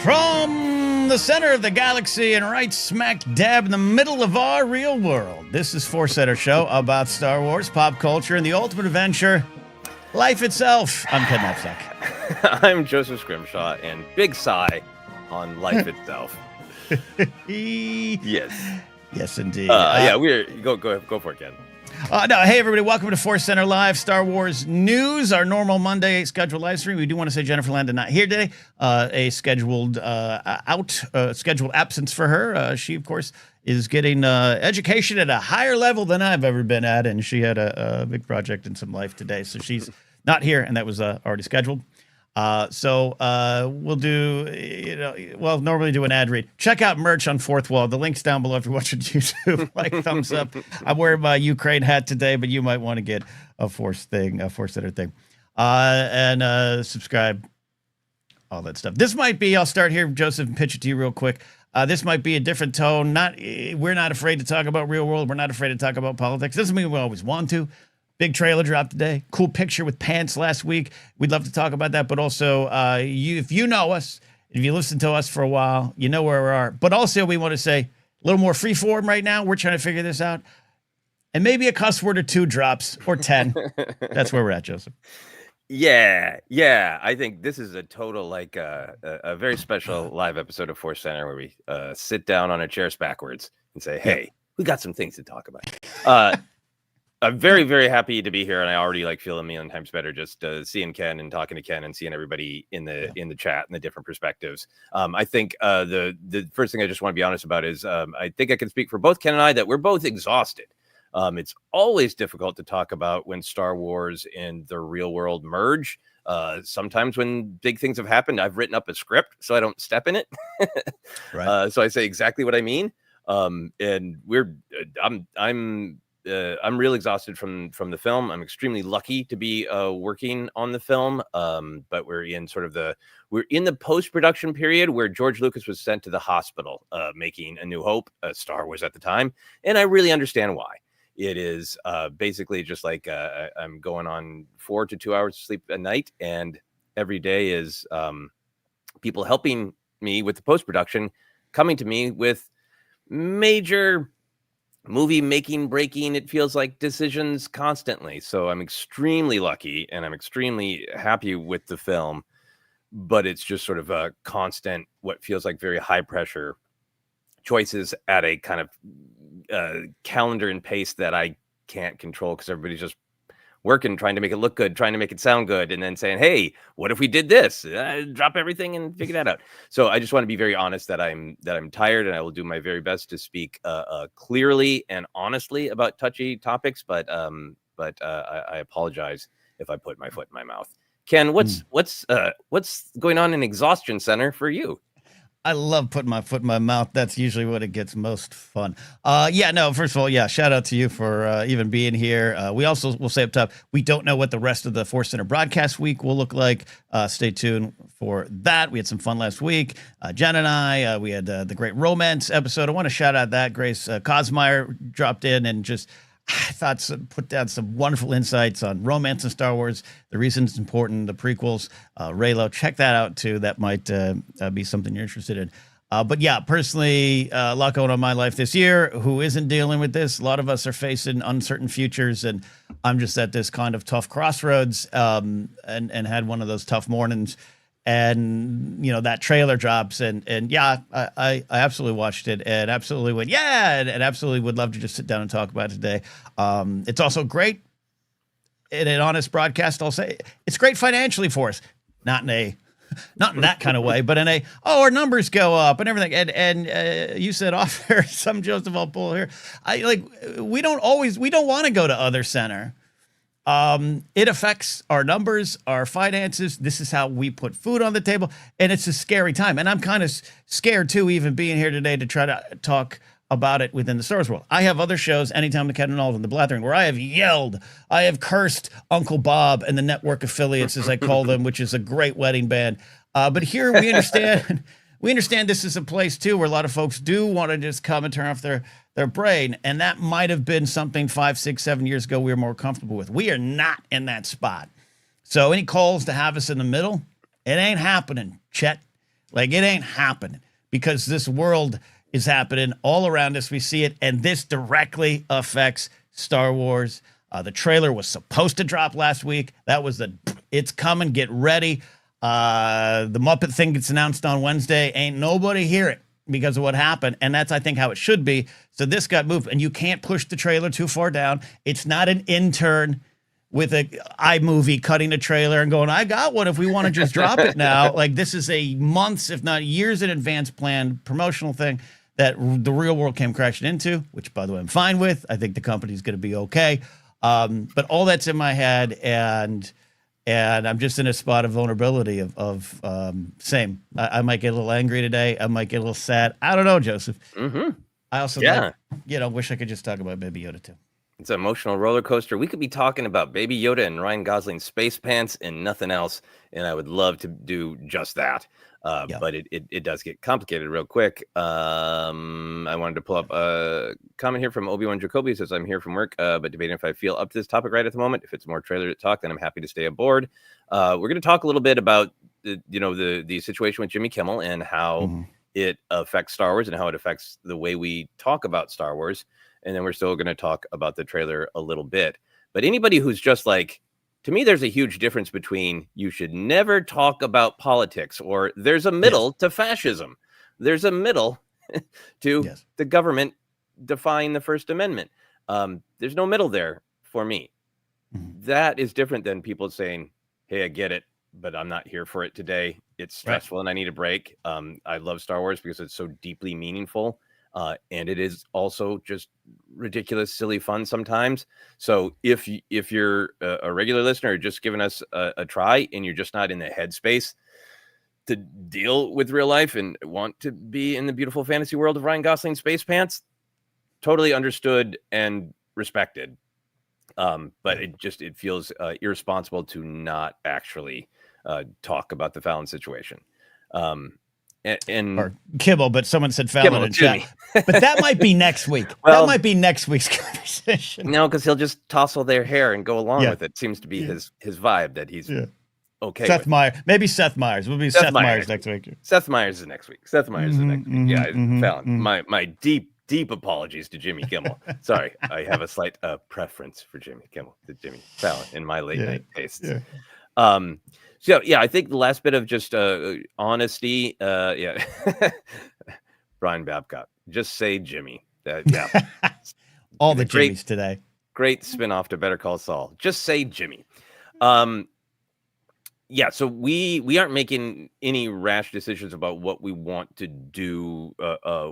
From the center of the galaxy and right smack dab in the middle of our real world, this is ForceCenter show about Star Wars, pop culture, and the ultimate adventure, life itself. I'm Ken Knapsack. I'm Joseph Scrimshaw, and big sigh on life itself. Yes. Yes, indeed. Yeah, we're go for it, Ken. Hey, everybody, welcome to ForceCenter Live, Star Wars news, our normal Monday scheduled live stream. We do want to say Jennifer Landon not here today, a scheduled scheduled absence for her. She, of course, is getting education at a higher level than I've ever been at, and she had a big project in some life today, so she's not here, and that was already scheduled. So we'll do, normally do an ad read. Check out merch on Fourth Wall. The link's down below if you're watching YouTube. Like, thumbs up. I'm wearing my Ukraine hat today, but you might want to get a Force Center thing. And subscribe, all that stuff. This might be, I'll start here, Joseph, and pitch it to you real quick. This might be a different tone. We're not afraid to talk about real world. We're not afraid to talk about politics. Doesn't mean we always want to. Big trailer dropped today. Cool picture with pants last week. We'd love to talk about that. But also, if you know us, if you listen to us for a while, you know where we are. But also, we want to say a little more free form right now. We're trying to figure this out. And maybe a cuss word or two drops, or 10. That's where we're at, Joseph. Yeah. I think this is a total, a very special live episode of Force Center where we sit down on our chairs backwards and say, hey, we got some things to talk about. I'm very, very happy to be here, and I already feel a million times better just seeing Ken and talking to Ken and seeing everybody in the chat and the different perspectives. I think the first thing I just want to be honest about is I think I can speak for both Ken and I that we're both exhausted. It's always difficult to talk about when Star Wars and the real world merge. Sometimes when big things have happened, I've written up a script so I don't step in it. Right. So I say exactly what I mean. And I'm real exhausted from the film. I'm extremely lucky to be working on the film, but we're in the post-production period where George Lucas was sent to the hospital making A New Hope, Star Wars at the time, and I really understand why. It is basically just like I'm going on 4 to 2 hours of sleep a night, and every day is people helping me with the post-production, coming to me with major movie making, breaking, it feels like, decisions constantly. So I'm extremely lucky and I'm extremely happy with the film, but it's just sort of a constant, what feels like very high pressure choices at a kind of calendar and pace that I can't control because everybody's just working, trying to make it look good, trying to make it sound good, and then saying, hey, what if we did this? Drop everything and figure that out. So I just want to be very honest that I'm tired, and I will do my very best to speak clearly and honestly about touchy topics, but I apologize if I put my foot in my mouth. Ken, what's going on in Exhaustion Center for you? I love putting my foot in my mouth. That's usually when it gets most fun. First of all, shout out to you for even being here. We also will say up top, we don't know what the rest of the Force Center broadcast week will look like. Stay tuned for that. We had some fun last week. Jen and I, we had the great romance episode. I want to shout out that Grace Cosmeyer dropped in and just, I thought, put down some wonderful insights on romance in Star Wars, the reason it's important, the prequels. Raylo, check that out too. That might be something you're interested in. But yeah, personally, a lot going on in my life this year. Who isn't dealing with this? A lot of us are facing uncertain futures, and I'm just at this kind of tough crossroads and had one of those tough mornings. And, that trailer drops and I absolutely watched it and absolutely went, and absolutely would love to just sit down and talk about it today. It's also great in an honest broadcast. I'll say it's great financially for us, not in that kind of way, but in our numbers go up and everything. And you said off there, some Joseph, I'll pull here. We don't want to go to other center. It affects our numbers, our finances. This is how we put food on the table. And it's a scary time. And I'm kind of scared too, even being here today to try to talk about it within the Star Wars world. I have other shows, Anytime the Ken and Alden, The Blathering, where I have yelled, I have cursed Uncle Bob and the network affiliates, as I call them, which is a great wedding band. But here we understand, this is a place too, where a lot of folks do want to just come and turn off their brain. And that might have been something 5, 6, 7 years ago we were more comfortable with. We are not in that spot. So any calls to have us in the middle, it ain't happening, Chet. Like, it ain't happening because this world is happening all around us. We see it, and this directly affects Star Wars. The trailer was supposed to drop last week. That was it's coming. Get ready. The Muppet thing gets announced on Wednesday. Ain't nobody hear it because of what happened. And that's, I think, how it should be. So this got moved, and you can't push the trailer too far down. It's not an intern with a iMovie cutting a trailer and going, I got one if we want to just drop it now. Like, this is a months, if not years in advance planned promotional thing that the real world came crashing into, which, by the way, I'm fine with. I think the company's going to be okay. But all that's in my head, and I'm just in a spot of vulnerability of same. I might get a little angry today. I might get a little sad. I don't know, Joseph. Mm-hmm. I also, wish I could just talk about Baby Yoda too. It's an emotional roller coaster. We could be talking about Baby Yoda and Ryan Gosling's space pants and nothing else, and I would love to do just that. But it does get complicated real quick. I wanted to pull up a comment here from Obi-Wan Jacoby. Says, I'm here from work, but debating if I feel up to this topic right at the moment. If it's more trailer talk, then I'm happy to stay aboard. We're going to talk a little bit about the situation with Jimmy Kimmel and how it affects Star Wars and how it affects the way we talk about Star Wars. And then we're still going to talk about the trailer a little bit. But anybody who's just like, to me, there's a huge difference between you should never talk about politics or there's a middle to fascism. There's a middle to the government defying the First Amendment. There's no middle there for me. That is different than people saying, hey, I get it, but I'm not here for it today. It's stressful and I need a break. I love Star Wars because it's so deeply meaningful. And it is also just ridiculous, silly fun sometimes. So if you're a regular listener or just giving us a try and you're just not in the headspace to deal with real life and want to be in the beautiful fantasy world of Ryan Gosling space pants, totally understood and respected. But it feels irresponsible to not actually talk about the Fallon situation. Or Kimmel, but someone said Fallon in chat. But that might be next week. That might be next week's conversation. No, because he'll just tousle their hair and go along with it. Seems to be his vibe that he's okay. Seth Meyers, maybe Seth Meyers. We'll be Seth Meyers next week. Seth Meyers is next week. Fallon. My deep apologies to Jimmy Kimmel. Sorry, I have a slight preference for Jimmy Kimmel to Jimmy Fallon in my late night tastes. So I think the last bit of just honesty, Brian Babcock, just say Jimmy. All the Jimmys today. Great spin-off to Better Call Saul. Just say Jimmy. So we aren't making any rash decisions about what we want to do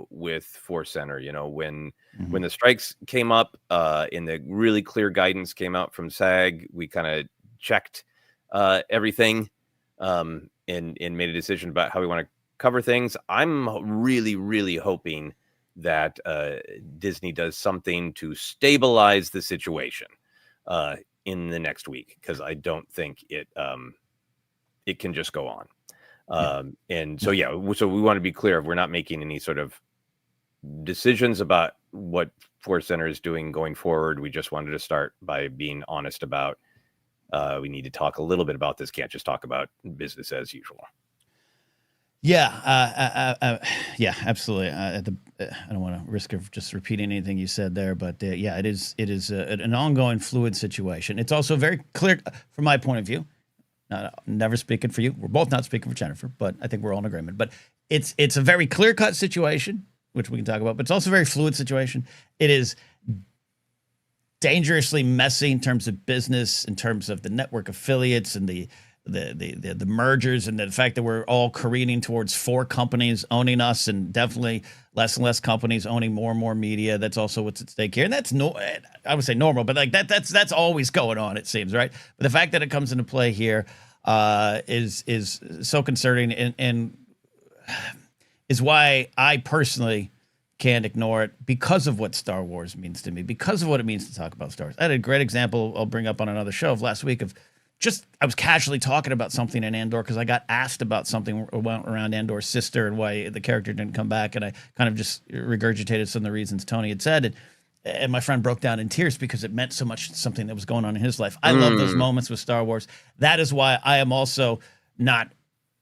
with ForceCenter. When the strikes came up and the really clear guidance came out from SAG, we kind of checked everything and made a decision about how we want to cover things. I'm really, really hoping that Disney does something to stabilize the situation in the next week, because I don't think it can just go on. So we want to be clear, we're not making any sort of decisions about what ForceCenter is doing going forward. We just wanted to start by being honest about we need to talk a little bit about this. Can't just talk about business as usual. Absolutely. I don't want to risk of just repeating anything you said there, but it is an ongoing fluid situation. It's also very clear from my point of view. Never speaking for you. We're both not speaking for Jennifer, but I think we're all in agreement. But it's a very clear-cut situation, which we can talk about, but it's also a very fluid situation. It is dangerously messy in terms of business, in terms of the network affiliates and the mergers, and the fact that we're all careening towards 4 companies owning us, and definitely less and less companies owning more and more media. That's also what's at stake here, and that's I would say normal, but like that's always going on, it seems, right? But the fact that it comes into play here is so concerning, and is why I personally can't ignore it, because of what Star Wars means to me, because of what it means to talk about Star Wars. I had a great example I'll bring up on another show of last week of just, I was casually talking about something in Andor because I got asked about something around Andor's sister and why the character didn't come back, and I kind of just regurgitated some of the reasons Tony had said, and my friend broke down in tears because it meant so much, something that was going on in his life. I love those moments with Star Wars. That is why I am also not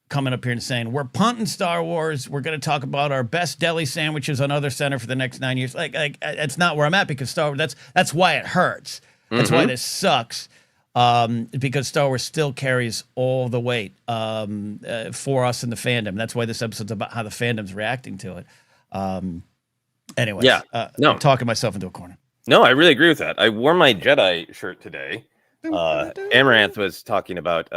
coming up here and saying we're punting Star Wars. We're going to talk about our best deli sandwiches on Other Center for the next 9 years. Like that's not where I'm at, because Star Wars. That's why it hurts. That's why this sucks. Because Star Wars still carries all the weight for us in the fandom. That's why this episode's about how the fandom's reacting to it. Anyways, I'm talking myself into a corner. No, I really agree with that. I wore my Jedi shirt today. Amaranth was talking about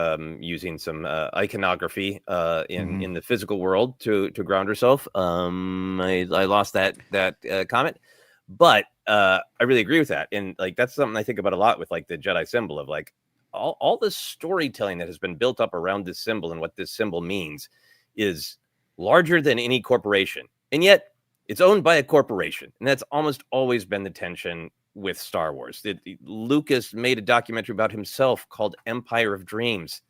using some iconography in the physical world to ground herself. I lost that comment, but I really agree with that. And like that's something I think about a lot with like the Jedi symbol of like all the storytelling that has been built up around this symbol and what this symbol means is larger than any corporation, and yet it's owned by a corporation, and that's almost always been the tension with Star Wars. Lucas made a documentary about himself called Empire of Dreams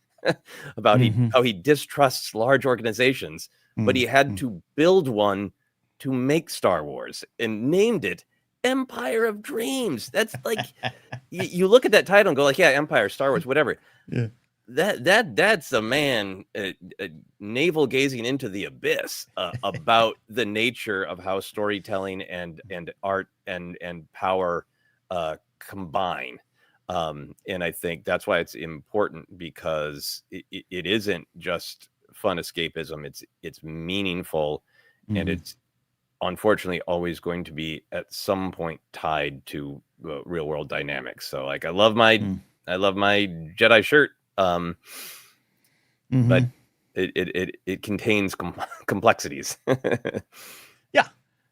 about how he distrusts large organizations, but he had to build one to make Star Wars and named it Empire of Dreams. That's like you look at that title and go like, yeah, Empire, Star Wars, whatever. Yeah. That's a man navel gazing into the abyss about the nature of how storytelling and art and power combine. And I think that's why it's important, because it isn't just fun escapism. It's meaningful, and it's unfortunately always going to be at some point tied to real world dynamics. So like I love my Jedi shirt. But it contains complexities.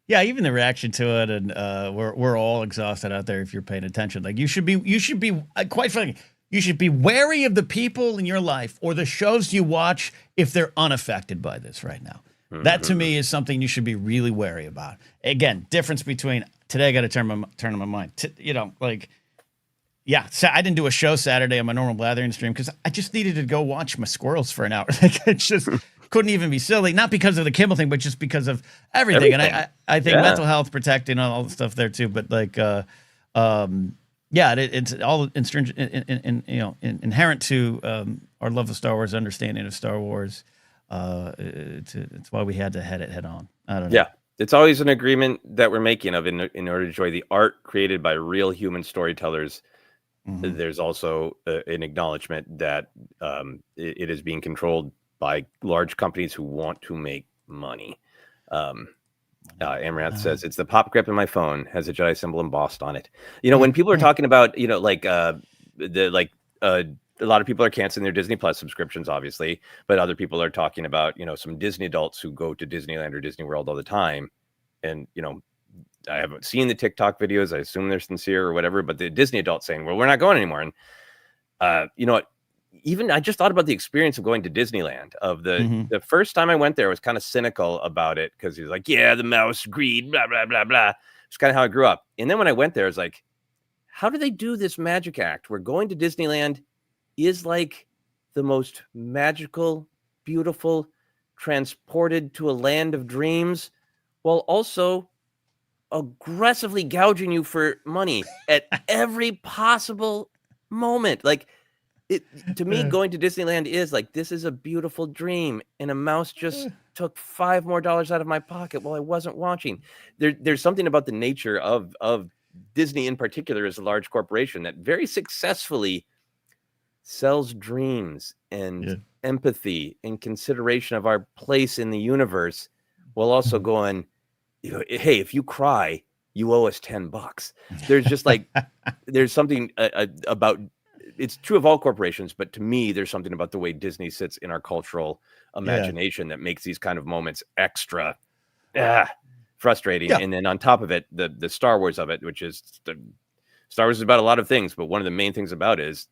Yeah, even the reaction to it, and we're all exhausted out there if you're paying attention. Like you should be quite frankly, you should be wary of the people in your life or the shows you watch if they're unaffected by this right now. That to me is something you should be really wary about. Again, difference between today I got to turn on my mind. So I didn't do a show Saturday on my normal blathering stream because I just needed to go watch my squirrels for an hour. Like it just couldn't even be silly. Not because of the Kimmel thing, but just because of everything. And I think mental health protecting all the stuff there too. But like, it's all inherent to our love of Star Wars, understanding of Star Wars. It's why we had to head on. I don't know. Yeah. It's always an agreement that we're making of in order to enjoy the art created by real human storytellers. There's also an acknowledgement that it is being controlled by large companies who want to make money. Amaranth says it's the pop grip in my phone has a Jedi symbol embossed on it. You know, when people are talking about, a lot of people are canceling their Disney Plus subscriptions, obviously, but other people are talking about, some Disney adults who go to Disneyland or Disney World all the time. And, I haven't seen the TikTok videos. I assume they're sincere or whatever, but the Disney adults saying, well, we're not going anymore. And, you know what? Even I just thought about the experience of going to Disneyland. Of the first time I went there, I was kind of cynical about it because he was like, yeah, the mouse, greed, blah, blah, blah, blah. It's kind of how I grew up. And then when I went there, I was like, how do they do this magic act where going to Disneyland is like the most magical, beautiful, transported to a land of dreams, while also aggressively gouging you for money at every possible moment. Like to me, going to Disneyland is like, this is a beautiful dream, and a mouse just took $5 more out of my pocket while I wasn't watching. There's something about the nature of Disney in particular as a large corporation that very successfully sells dreams and empathy and consideration of our place in the universe, while also going, hey, if you cry, you owe us $10. There's just like, there's something about, it's true of all corporations, but to me, there's something about the way Disney sits in our cultural imagination that makes these kind of moments extra frustrating. And then on top of it, the Star Wars of it, which is Star Wars is about a lot of things, but one of the main things about it is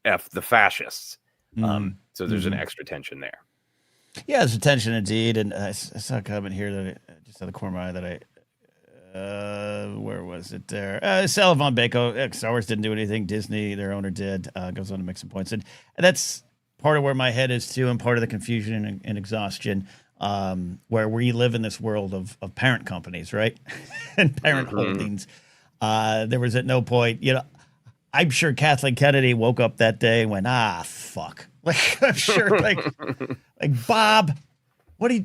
F the fascists. So there's an extra tension there. Yeah, there's a tension indeed. And I saw a comment here that I just had the corner of my eye that where was it there? Sal von Bako, Star Wars didn't do anything. Disney, their owner, did. Goes on to make some points. And that's part of where my head is too, and part of the confusion and exhaustion, where we live in this world of parent companies, right? And parent holdings. There was at no point, I'm sure Kathleen Kennedy woke up that day and went, ah, fuck. Like, I'm sure, like Bob, what do you,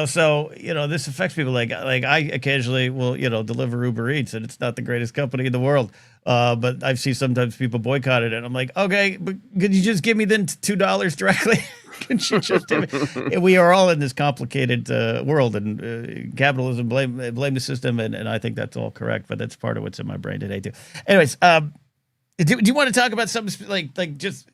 so, this affects people. Like I occasionally will, deliver Uber Eats, and it's not the greatest company in the world. But I see sometimes people boycott it, and I'm like, okay, but could you just give me then $2 directly? Could you just give me? We are all in this complicated world, and capitalism blame the system, and I think that's all correct. But that's part of what's in my brain today too. Anyways, do you want to talk about something like just?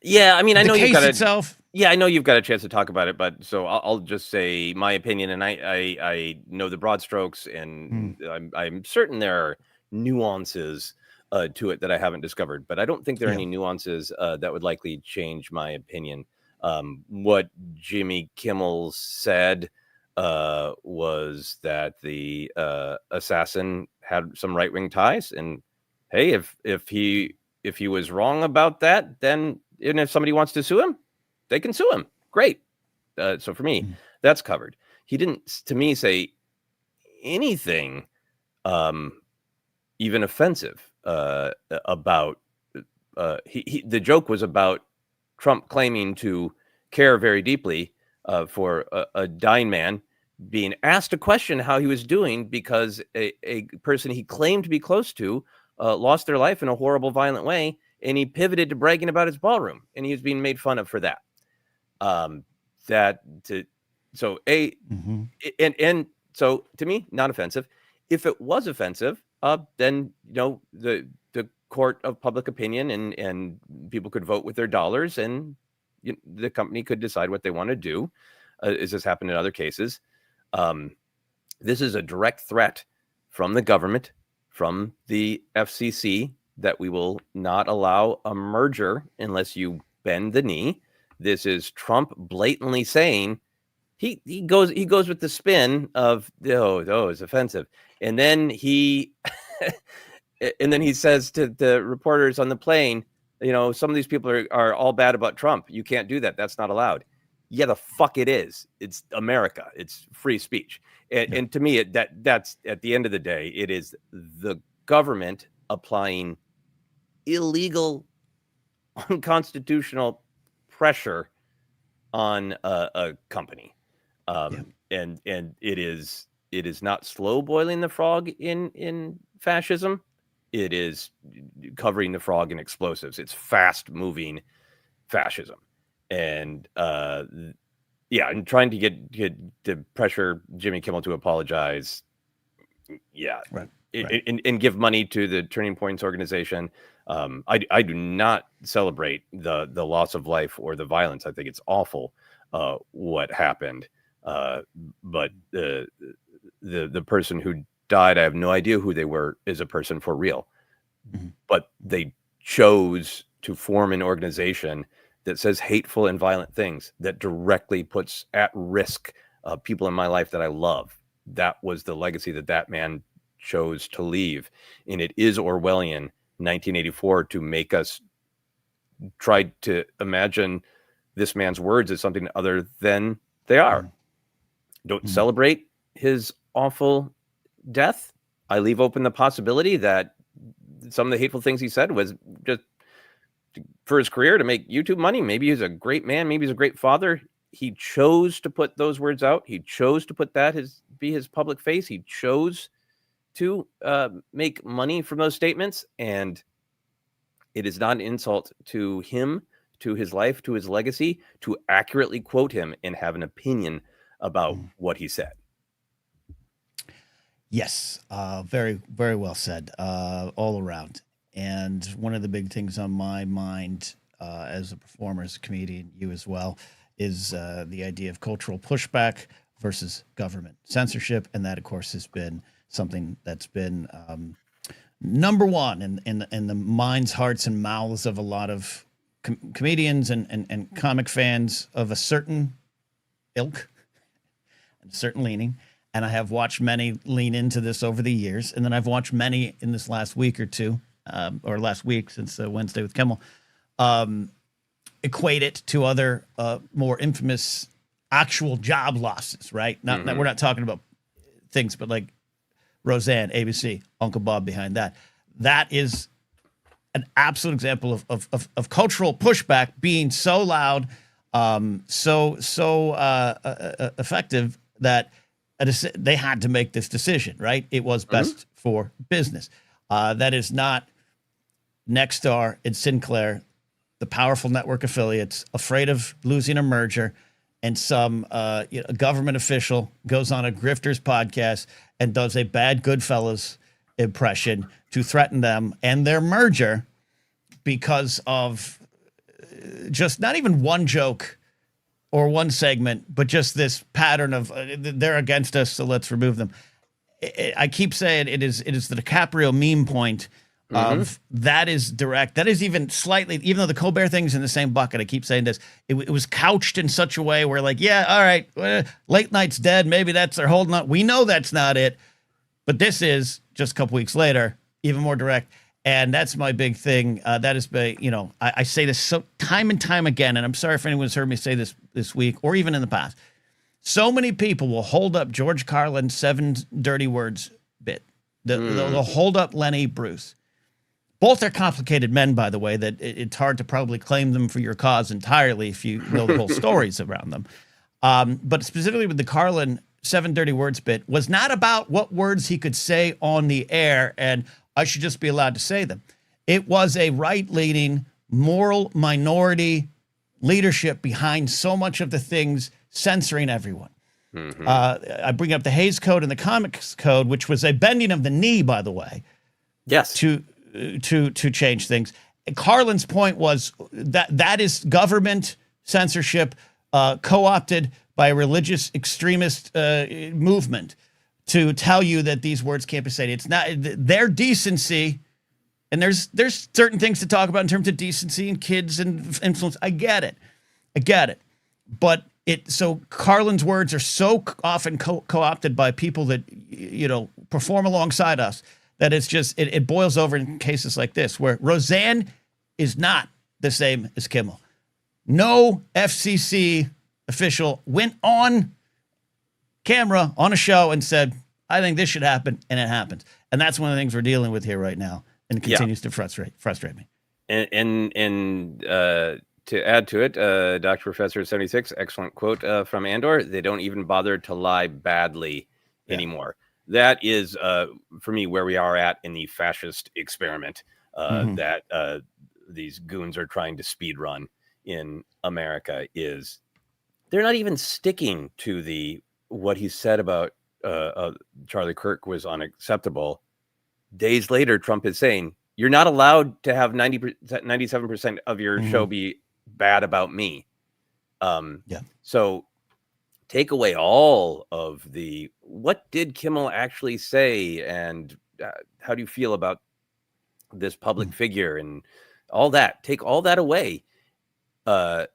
Yeah, I mean, I know you've got itself. Yeah, I know you've got a chance to talk about it, but so I'll just say my opinion, and I know the broad strokes, and I'm certain there are nuances to it that I haven't discovered, but I don't think there are any nuances that would likely change my opinion. What Jimmy Kimmel said was that the assassin had some right-wing ties, and hey, if he was wrong about that, then and if somebody wants to sue him, they can sue him. Great. So for me, that's covered. He didn't, to me, say anything even offensive about. The joke was about Trump claiming to care very deeply for a dying man, being asked a question how he was doing because a person he claimed to be close to lost their life in a horrible, violent way, and he pivoted to bragging about his ballroom, and he was being made fun of for that. So to me, not offensive. If it was offensive, then the court of public opinion and people could vote with their dollars, and the company could decide what they want to do. As this happened in other cases, this is a direct threat from the government, from the FCC, that we will not allow a merger unless you bend the knee. This is Trump blatantly saying he goes with the spin of it's offensive, and then he says to the reporters on the plane, some of these people are all bad about Trump. You can't do that. That's not allowed. Yeah, the fuck it is. It's America. It's free speech. And to me, that's at the end of the day, it is the government applying illegal, unconstitutional pressure on a company, and it is not slow boiling the frog in fascism. It is covering the frog in explosives. It's fast moving fascism, and and trying to get to pressure Jimmy Kimmel to apologize. And give money to the Turning Points organization. I do not celebrate the loss of life or the violence. I think it's awful what happened. But the person who died, I have no idea who they were as a person for real. But they chose to form an organization that says hateful and violent things, that directly puts at risk people in my life that I love. That was the legacy that man chose to leave. And it is Orwellian 1984 to make us try to imagine this man's words as something other than they are. Don't celebrate his awful death. I leave open the possibility that some of the hateful things he said was just for his career, to make YouTube money. Maybe he's a great man. Maybe he's a great father. He chose to put those words out. He chose to put that be his public face. He chose to make money from those statements, and it is not an insult to him, to his life, to his legacy, to accurately quote him and have an opinion about what he said. Yes, very, very well said, all around. And one of the big things on my mind as a performer, as a comedian, you as well, is the idea of cultural pushback versus government censorship, and that, of course, has been something that's been number one in the minds, hearts, and mouths of a lot of comedians and comic fans of a certain ilk and certain leaning. And I have watched many lean into this over the years, and then I've watched many in this last week or two, or last week since Wednesday with Kimmel, equate it to other more infamous actual job losses, right? Not we're not talking about things, but like Roseanne, ABC, Uncle Bob behind that. that is an absolute example of cultural pushback being so loud, effective that they had to make this decision, right? It was best for business. That is not Nexstar and Sinclair, the powerful network affiliates, afraid of losing a merger, and some government official goes on a grifter's podcast and does a bad Goodfellas impression to threaten them and their merger because of just not even one joke or one segment, but just this pattern of they're against us, so let's remove them. I keep saying it is the DiCaprio meme point of that is direct. That is even slightly, even though the Colbert thing's in the same bucket. I keep saying this. It was couched in such a way where, like, yeah, all right, late night's dead. Maybe that's they're holding on. We know that's not it, but this is just a couple weeks later, even more direct. And that's my big thing. That is, I say this so time and time again, and I'm sorry if anyone's heard me say this week or even in the past. So many people will hold up George Carlin's 7 dirty words bit. They'll hold up Lenny Bruce. Both are complicated men, by the way, that it's hard to probably claim them for your cause entirely if you know the whole stories around them. But specifically with the Carlin 7 dirty words bit was not about what words he could say on the air and I should just be allowed to say them. It was a right-leaning, moral minority leadership behind so much of the things censoring everyone. I bring up the Hays Code and the Comics Code, which was a bending of the knee, by the way. Yes. To change things. And Carlin's point was that is government censorship co-opted by a religious extremist movement to tell you that these words can't be said. It's not their decency, and there's certain things to talk about in terms of decency and kids and influence. I get it, but so Carlin's words are so often co-opted by people that perform alongside us that it's just it boils over in cases like this where Roseanne is not the same as Kimmel. No FCC official went on camera on a show and said, I think this should happen, and it happens. And that's one of the things we're dealing with here right now, and it continues to frustrate me. And to add to it, Dr. Professor 76, excellent quote from Andor, they don't even bother to lie badly anymore. That is, for me, where we are at in the fascist experiment that these goons are trying to speed run in America is they're not even sticking to what he said about Charlie Kirk was unacceptable. Days later, Trump is saying, you're not allowed to have 97% of your show be bad about me. So take away all of what did Kimmel actually say, and how do you feel about this public figure and all that? Take all that away. The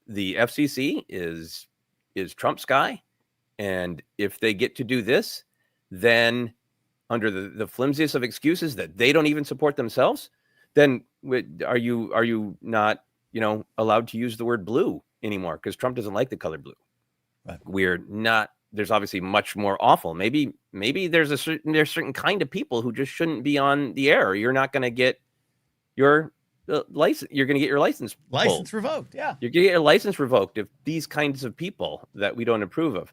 FCC is Trump's guy, and if they get to do this, then under the flimsiest of excuses that they don't even support themselves, then are you not allowed to use the word blue anymore because Trump doesn't like the color blue? Right. We're not. There's obviously much more awful. Maybe there's certain kind of people who just shouldn't be on the air. You're not going to get your license. You're going to get your license revoked. Yeah, you're going to get your license revoked if these kinds of people that we don't approve of.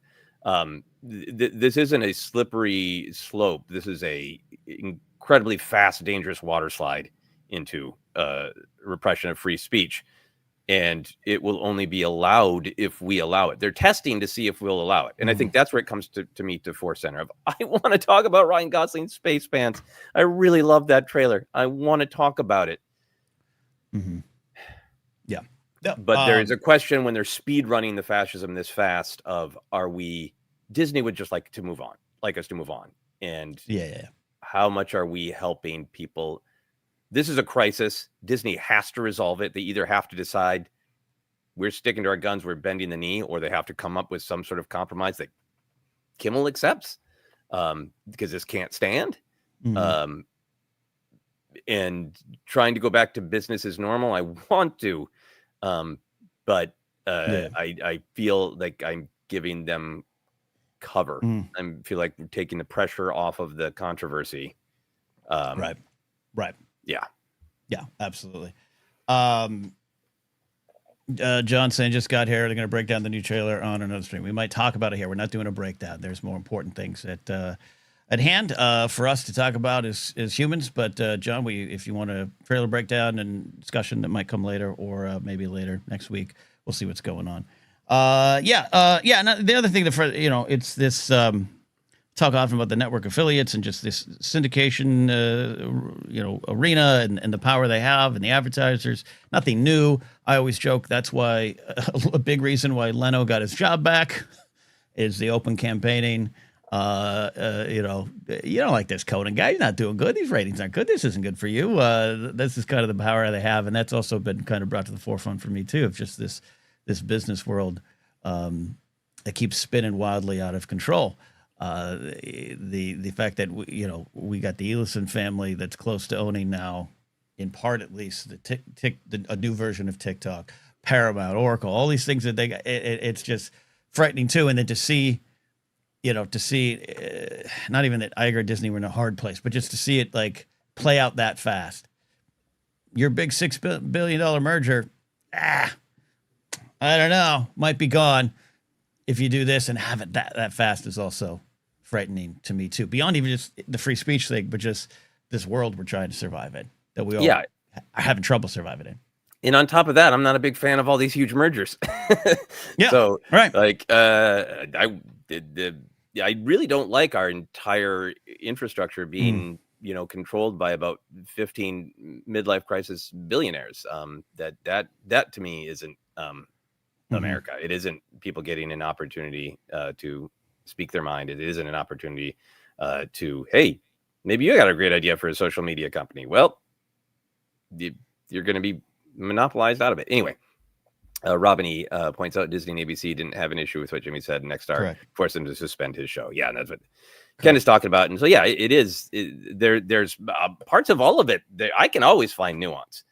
This isn't a slippery slope. This is a incredibly fast, dangerous water slide into repression of free speech. And it will only be allowed if we allow it. They're testing to see if we'll allow it. And I think that's where it comes to me to ForceCenter. I want to talk about Ryan Gosling's Space Pants. I really love that trailer. I want to talk about it. Yeah. But there is a question when they're speed running the fascism this fast of Disney would just like us to move on. And how much are we helping people? This is a crisis. Disney has to resolve it. They either have to decide we're sticking to our guns, we're bending the knee, or they have to come up with some sort of compromise that Kimmel accepts because this can't stand. And trying to go back to business as normal, I want to. But I feel like I'm giving them cover. I feel like we're taking the pressure off of the controversy. Right. Yeah. Yeah, absolutely. John saying just got here. They're going to break down the new trailer on another stream. We might talk about it here. We're not doing a breakdown. There's more important things at hand for us to talk about as humans. But John, if you want a trailer breakdown and discussion that might come later, or maybe later next week, we'll see what's going on. Yeah. And the other thing that it's this. Talk often about the network affiliates and just this syndication, arena and the power they have and the advertisers. Nothing new. I always joke that's why a big reason why Leno got his job back is the open campaigning. You don't like this Conan guy. He's not doing good. These ratings aren't good. This isn't good for you. This is kind of the power they have, and that's also been kind of brought to the forefront for me too, of just this business world that keeps spinning wildly out of control. The fact that we got the Ellison family that's close to owning now, in part at least, a new version of TikTok, Paramount, Oracle, all these things that they got. It's just frightening too. And then to see not even that Iger Disney were in a hard place, but just to see it like play out that fast. Your big $6 billion merger, I don't know, might be gone if you do this, and have it that fast is also frightening to me too. Beyond even just the free speech thing, but just this world we're trying to survive in, that we all are having trouble surviving in. And on top of that, I'm not a big fan of all these huge mergers. Yeah. So right. Like I really don't like our entire infrastructure being controlled by about 15 midlife crisis billionaires. That to me isn't America. It isn't people getting an opportunity to speak their mind. It isn't an opportunity to, hey, maybe you got a great idea for a social media company. Well, you're going to be monopolized out of it. Anyway, Robin points out Disney and ABC didn't have an issue with what Jimmy said. Nexstar forced him to suspend his show. Yeah, and that's what Ken is talking about. And so, yeah, it is. There's parts of all of it that I can always find nuance.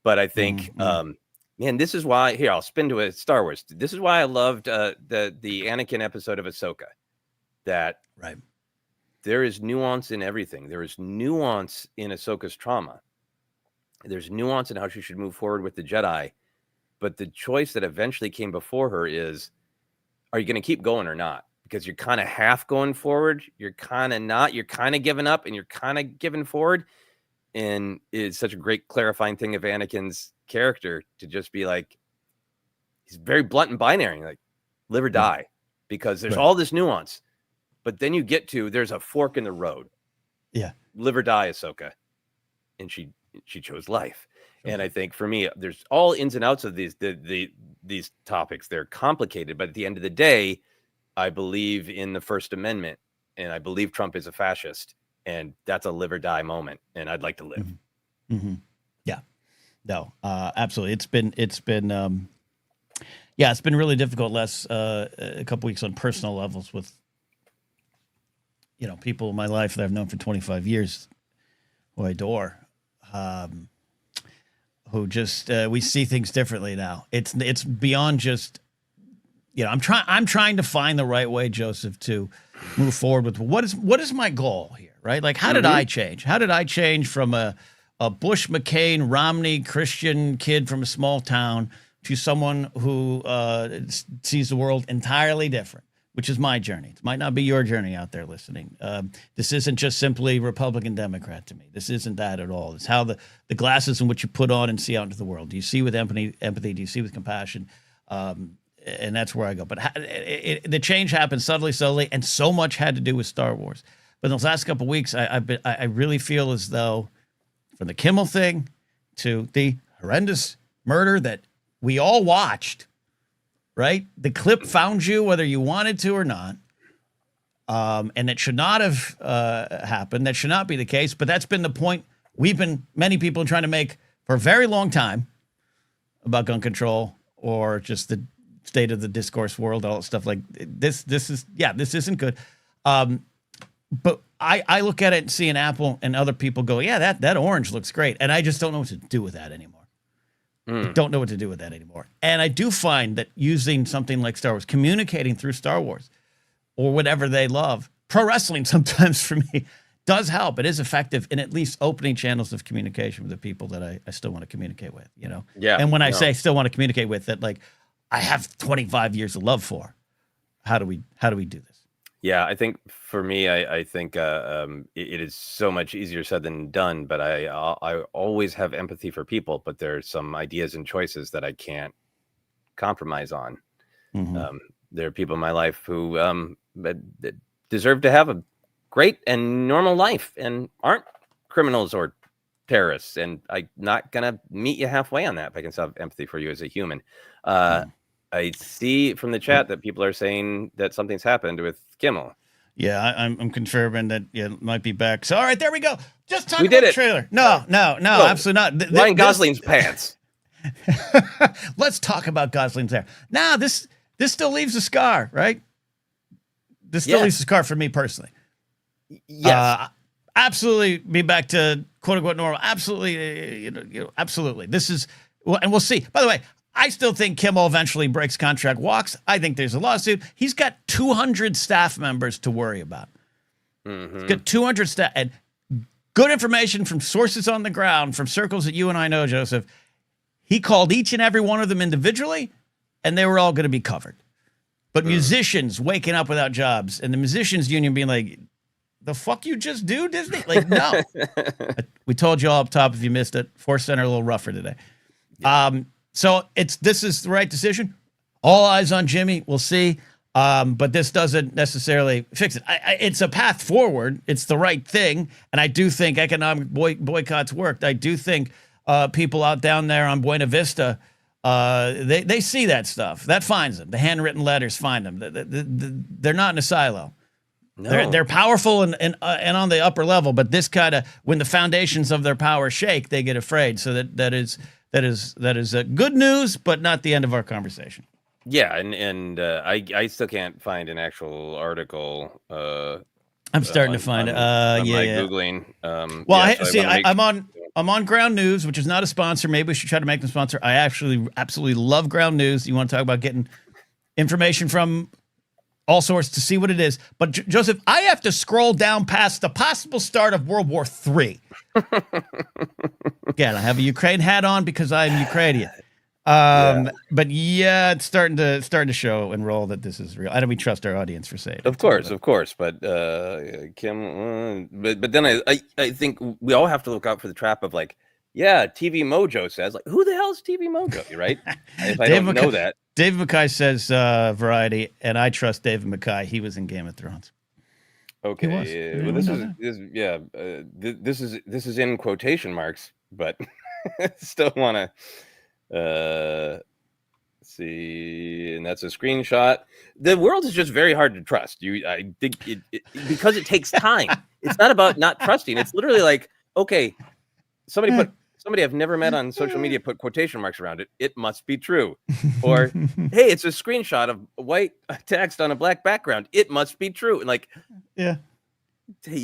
But I think, man, this is why, here, I'll spin to a Star Wars. This is why I loved the Anakin episode of Ahsoka. That there is nuance in everything. There is nuance in Ahsoka's trauma. There's nuance in how she should move forward with the Jedi. But the choice that eventually came before her is, are you going to keep going or not? Because you're kind of half going forward. You're kind of not. You're kind of giving up and you're kind of giving forward. And it's such a great clarifying thing of Anakin's character to just be like, he's very blunt and binary, like live or die, because there's all this nuance. But then you get to, there's a fork in the road. Yeah. Live or die, Ahsoka. And she chose life. And I think for me, there's all ins and outs of these topics. They're complicated, but at the end of the day, I believe in the First Amendment, and I believe Trump is a fascist, and that's a live or die moment. And I'd like to live. Yeah, no, absolutely. It's been really difficult last a couple weeks on personal levels with people in my life that I've known for 25 years, who I adore. Who just we see things differently now. It's beyond just I'm trying to find the right way, Joseph, to move forward with what is my goal here, right? Like, how did I change? How did I change from a Bush, McCain, Romney Christian kid from a small town to someone who sees the world entirely different? Which is my journey. It might not be your journey out there listening. This isn't just simply Republican, Democrat to me. This isn't that at all. It's how the glasses in which you put on and see out into the world. Do you see with empathy? Do you see with compassion? And that's where I go. But the change happened subtly, and so much had to do with Star Wars. But in those last couple of weeks, I really feel as though, from the Kimmel thing to the horrendous murder that we all watched, right? The clip found you whether you wanted to or not. And it should not have happened. That should not be the case. But that's been the point many people trying to make for a very long time about gun control, or just the state of the discourse world, all that stuff like this. This isn't good. But I look at it and see an apple, and other people go, yeah, that orange looks great. And I just don't know what to do with that anymore. I don't know what to do with that anymore. And I do find that using something like Star Wars, communicating through Star Wars or whatever they love, pro wrestling sometimes for me does help. It is effective in at least opening channels of communication with the people that I still want to communicate with, you know? Yeah. And when I say still want to communicate with, that like I have 25 years of love for, how do we do this? Yeah, I think for me, I think it is so much easier said than done. But I always have empathy for people, but there's some ideas and choices that I can't compromise on. There are people in my life who that deserve to have a great and normal life and aren't criminals or terrorists. And I'm not gonna meet you halfway on that. If I can still have empathy for you as a human. I see from the chat that people are saying that something's happened with Kimmel. Yeah, I'm confirming that it might be back. So all right, there we go. Just talk We about did the it. trailer. No, absolutely not. Ryan Gosling's pants. Let's talk about Gosling's hair. Now, this still leaves a scar, right? This still leaves a scar for me personally. Yes. Absolutely be back to quote unquote normal. Absolutely, absolutely. This is, and we'll see. By the way, I still think Kimmel eventually breaks contract, walks. I think there's a lawsuit. He's got 200 staff members to worry about. He's got 200 staff, and good information from sources on the ground, from circles that you and I know, Joseph. He called each and every one of them individually, and they were all going to be covered. But musicians waking up without jobs, and the musicians union being like, the fuck you just do, Disney? Like, no. We told you all up top if you missed it. ForceCenter a little rougher today. So this is the right decision. All eyes on Jimmy. We'll see. But this doesn't necessarily fix it. It's a path forward. It's the right thing. And I do think economic boycotts worked. I do think people out down there on Buena Vista, they see that stuff. That finds them. The handwritten letters find them. They're not in a silo. No. They're powerful and on the upper level, but this kind of, when the foundations of their power shake, they get afraid. So that is good news, but not the end of our conversation. Yeah, and I still can't find an actual article. I'm starting to find it. Googling. I'm on Ground News, which is not a sponsor. Maybe we should try to make them sponsor. I actually absolutely love Ground News. You want to talk about getting information from all sorts to see what it is. But Joseph, I have to scroll down past the possible start of World War III. Again, I have a Ukraine hat on because I'm Ukrainian. But yeah, it's starting to show and roll that this is real. I don't we trust our audience for saying it. Of course. But Kim, but then I think we all have to look out for the trap of like, yeah, TV Mojo says, like, who the hell is TV Mojo, right? If I don't know that. David Mackay says Variety, and I trust David Mackay. He was in Game of Thrones. Okay, well, this is in quotation marks, but still want to see, and that's a screenshot. The world is just very hard to trust. I think it because it takes time. It's not about not trusting. It's literally like, okay, somebody I've never met on social media put quotation marks around it. It must be true. Or, hey, it's a screenshot of white text on a black background. It must be true. And like, yeah.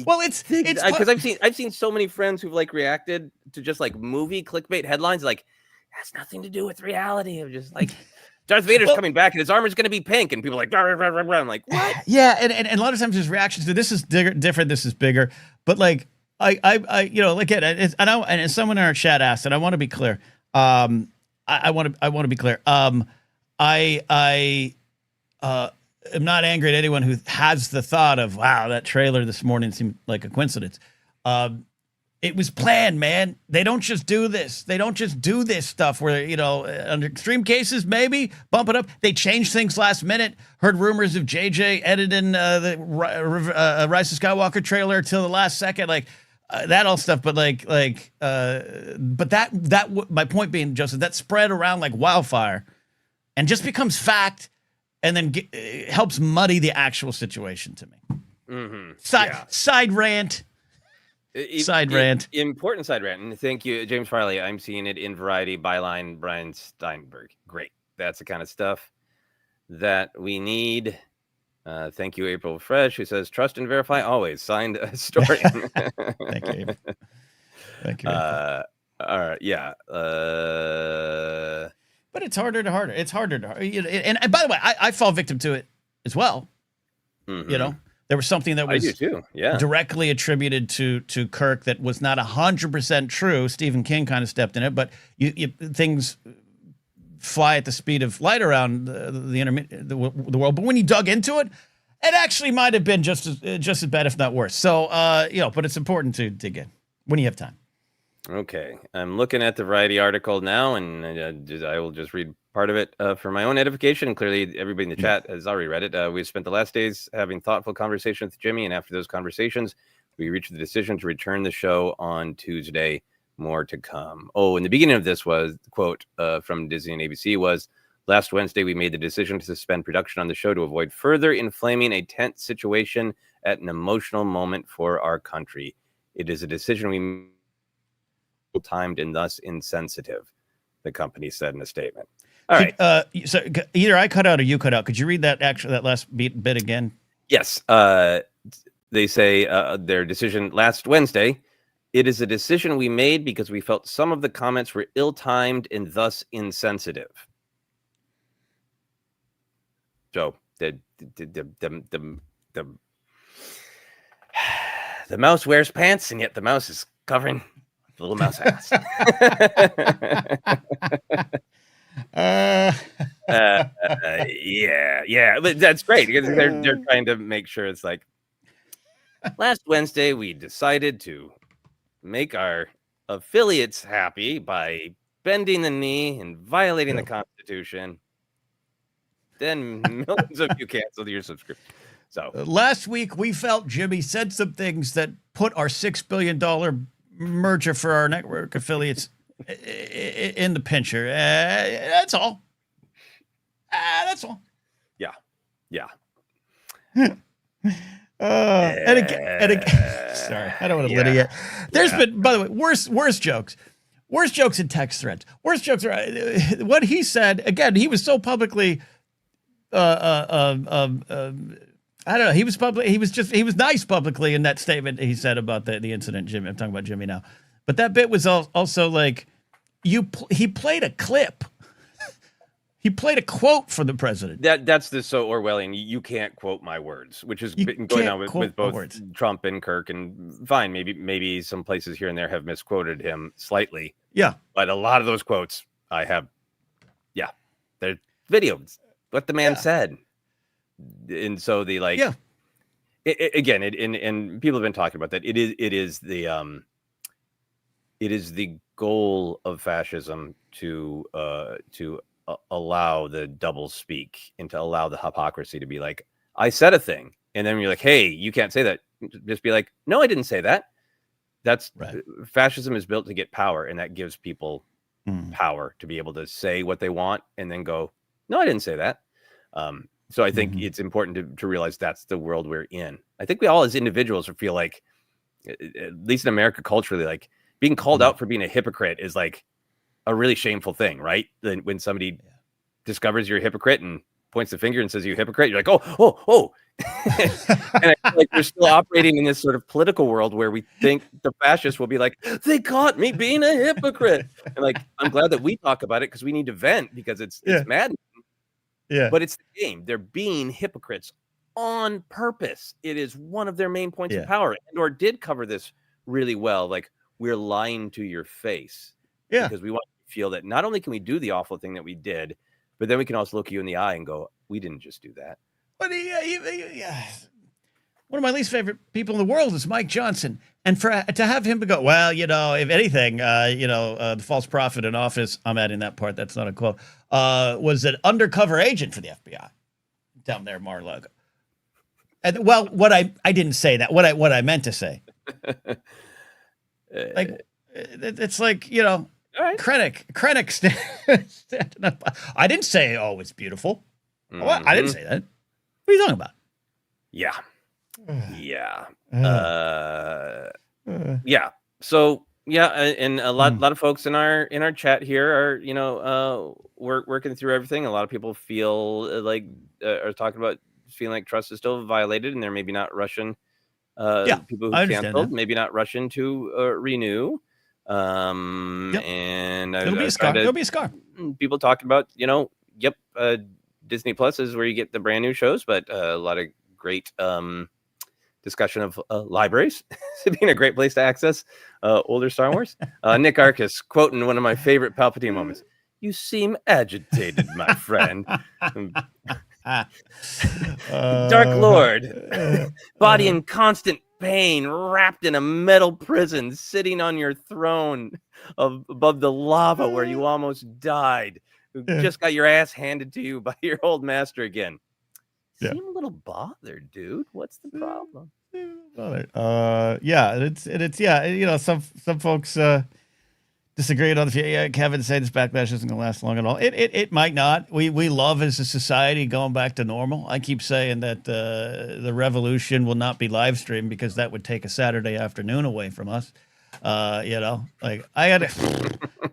Well, it's because I've seen so many friends who've like reacted to just like movie clickbait headlines, like has nothing to do with reality. Of just like Darth Vader's coming back and his armor's going to be pink, and people are like, rah, rah, rah, rah. I'm like, what? Yeah, and a lot of times there's reactions to this is different, this is bigger, but like. I look at it. And as someone in our chat asked, and I want to be clear. I want to be clear. I am not angry at anyone who has the thought of, wow, that trailer this morning seemed like a coincidence. It was planned, man. They don't just do this. They don't just do this stuff where, under extreme cases, maybe bump it up. They change things last minute. Heard rumors of JJ editing the Rise of Skywalker trailer till the last second, like that all stuff. But but that my point being, Joseph, that spread around like wildfire, and just becomes fact, and then helps muddy the actual situation to me. Side rant. Important side rant. And thank you, James Farley. I'm seeing it in Variety, Byline, Brian Steinberg. Great. That's the kind of stuff that we need. Thank you, April Fresh, who says, trust and verify always. Signed historian. Thank you. Thank you. All right. Yeah. But it's harder. And by the way, I fall victim to it as well. There was something that I do was too. Yeah. directly attributed to Kirk that was not 100% true. Stephen King kind of stepped in it, but things fly at the speed of light around the world. But when you dug into it, it actually might have been just as bad, if not worse. So, but it's important to dig in when you have time. Okay, I'm looking at the Variety article now, and I will just read part of it for my own edification. And clearly, everybody in the chat has already read it. We've spent the last days having thoughtful conversations with Jimmy, and after those conversations, we reached the decision to return the show on Tuesday. More to come. Oh, and the beginning of this was the quote from Disney and ABC was, "Last Wednesday, we made the decision to suspend production on the show to avoid further inflaming a tense situation at an emotional moment for our country. It is a decision we timed and thus insensitive," the company said in a statement. All right. So either I cut out or you cut out. Could you read that last bit again? Yes. They say their decision last Wednesday. "It is a decision we made because we felt some of the comments were ill-timed and thus insensitive." So the mouse wears pants, and yet the mouse is covering the little mouse ass. Yeah, but that's great because they're trying to make sure it's like, last Wednesday we decided to make our affiliates happy by bending the knee and violating the Constitution. Then millions of you canceled your subscription. So last week we felt Jimmy said some things that put our $6 billion merger for our network affiliates in the pincher. That's all. That's all. Yeah. And again, sorry, I don't want to litigate. There's been, by the way, worse jokes. Worse jokes in text threads. Worse jokes are what he said. Again, he was so publicly. I don't know. He was nice publicly in that statement he said about the incident. Jimmy, I'm talking about Jimmy now, but that bit was also like he played a clip. He played a quote from the president. That's the so Orwellian. You can't quote my words, which has been going on with both Trump and Kirk. And fine, maybe some places here and there have misquoted him slightly. Yeah, but a lot of those quotes I have. Yeah, they're videos. What the man said, and so the like. Yeah. And people have been talking about that. It is the goal of fascism to allow the double speak and to allow the hypocrisy to be like, I said a thing, and then you're like, hey, you can't say that. Just be like, no, I didn't say that. That's right. Fascism is built to get power, and that gives people power to be able to say what they want and then go, no, I didn't say that. So I think it's important to realize that's the world we're in. I think we all as individuals feel like, at least in America culturally, like being called out for being a hypocrite is like a really shameful thing, right? Then when somebody discovers you're a hypocrite and points the finger and says you're a hypocrite, you're like, oh. And I feel like we're still operating in this sort of political world where we think the fascists will be like, they caught me being a hypocrite. And like, I'm glad that we talk about it because we need to vent because it's maddening. Yeah. But it's the game. They're being hypocrites on purpose. It is one of their main points of power. And did cover this really well. Like, we're lying to your face. Yeah. Because we want to feel that not only can we do the awful thing that we did, but then we can also look you in the eye and go, we didn't just do that. But one of my least favorite people in the world is Mike Johnson. And to have him go, well, if anything, the false prophet in office, I'm adding that part, that's not a quote, was an undercover agent for the FBI down there, Mar-a-Lago. And well, what I didn't say that, what I meant to say. Like, it's like, right. Krennic standing up. I didn't say, oh, it's beautiful. I didn't say that. What are you talking about? Yeah. So and a lot of folks in our chat here are working through everything. A lot of people feel like are talking about feeling like trust is still violated, and they're maybe not rushing. People who canceled, maybe not rushing to renew. And it'll be a scar. It'll be a scar. People talking about Disney Plus is where you get the brand new shows, but a lot of great discussion of libraries being a great place to access older Star Wars. Nick Arcus quoting one of my favorite Palpatine moments. "You seem agitated, my friend." Dark Lord, body in constant pain, wrapped in a metal prison, sitting on your throne above the lava where you almost died. Who just got your ass handed to you by your old master again. Seem a little bothered, dude. What's the problem? Yeah, it's you know, some folks disagree on the. Yeah, Kevin said this backlash isn't gonna last long at all. It might not. We love as a society going back to normal. I keep saying that the revolution will not be live streamed because that would take a Saturday afternoon away from us. You know, like I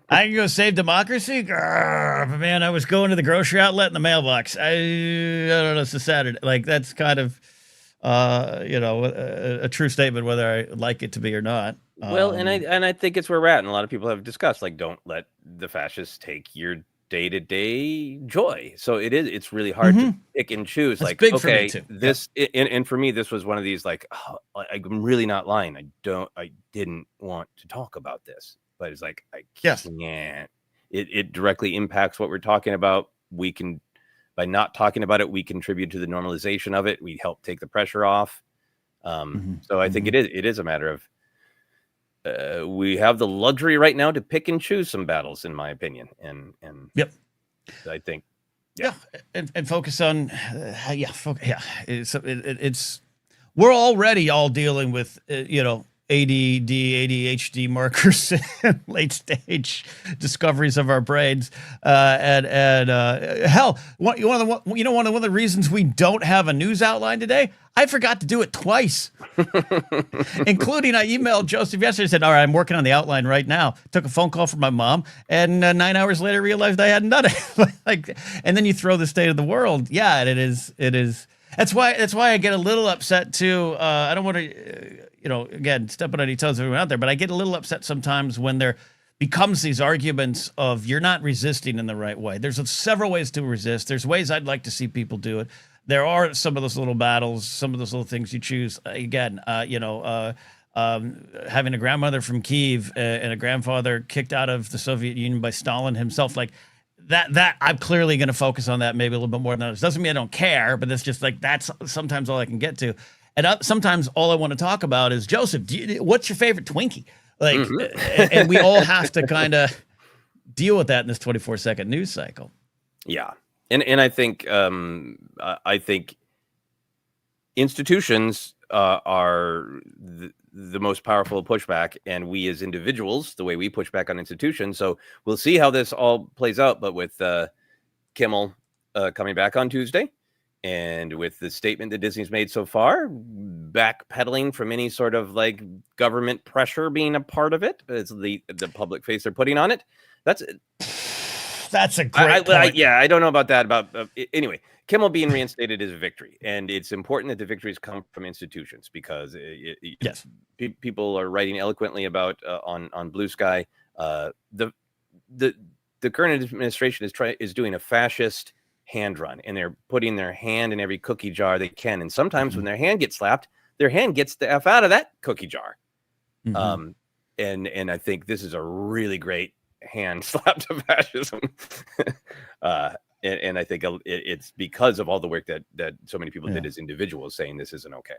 can go save democracy. Grr, but man, I was going to the grocery outlet in the mailbox. I don't know. It's a Saturday. Like that's kind of you know, a true statement, whether I like it to be or not. Well, and I think it's where we're at, and a lot of people have discussed, like, don't let the fascists take your day-to-day joy. So it's really hard to pick and choose. That's like, big okay, for me too. this and for me, this was one of these, like, oh, I'm really not lying. I didn't want to talk about this, but it's like I can't. It directly impacts what we're talking about. We can, by not talking about it, we contribute to the normalization of it. We help take the pressure off. So I think it is a matter of we have the luxury right now to pick and choose some battles, in my opinion. And I think and focus on it's we're already all dealing with you know, ADD, ADHD markers, late stage discoveries of our brains, and hell, one of the reasons we don't have a news outline today, I forgot to do it twice, including I emailed Joseph yesterday, said, "All right, I'm working on the outline right now." Took a phone call from my mom, and 9 hours later realized I hadn't done it. Like, and then you throw the state of the world, and it is. That's why I get a little upset too. I don't want to, you know, again, stepping on any toes of everyone out there, but I get a little upset sometimes when there becomes these arguments of you're not resisting in the right way. There's several ways to resist. There's ways I'd like to see people do it. There are some of those little battles, some of those little things you choose. Again, you know, having a grandmother from Kyiv and a grandfather kicked out of the Soviet Union by Stalin himself, like that I'm clearly going to focus on that maybe a little bit more than others. Doesn't mean I don't care, but it's just like that's sometimes all I can get to. And sometimes all I want to talk about is, Joseph, what's your favorite Twinkie? Like, and we all have to kind of deal with that in this 24-second news cycle. Yeah. And I think institutions are the most powerful pushback, and we as individuals, the way we push back on institutions. So we'll see how this all plays out. But with Kimmel coming back on Tuesday, and with the statement that Disney's made so far, backpedaling from any sort of like government pressure being a part of it, it's the public face they're putting on it. That's a great point. I don't know about that. Anyway, Kimmel being reinstated is a victory, and it's important that the victories come from institutions because people are writing eloquently about on Blue Sky. The current administration is doing a fascist hand run, and they're putting their hand in every cookie jar they can. And sometimes when their hand gets slapped, their hand gets the F out of that cookie jar. And I think this is a really great hand slap to fascism. And I think it's because of all the work that so many people did as individuals saying this isn't okay.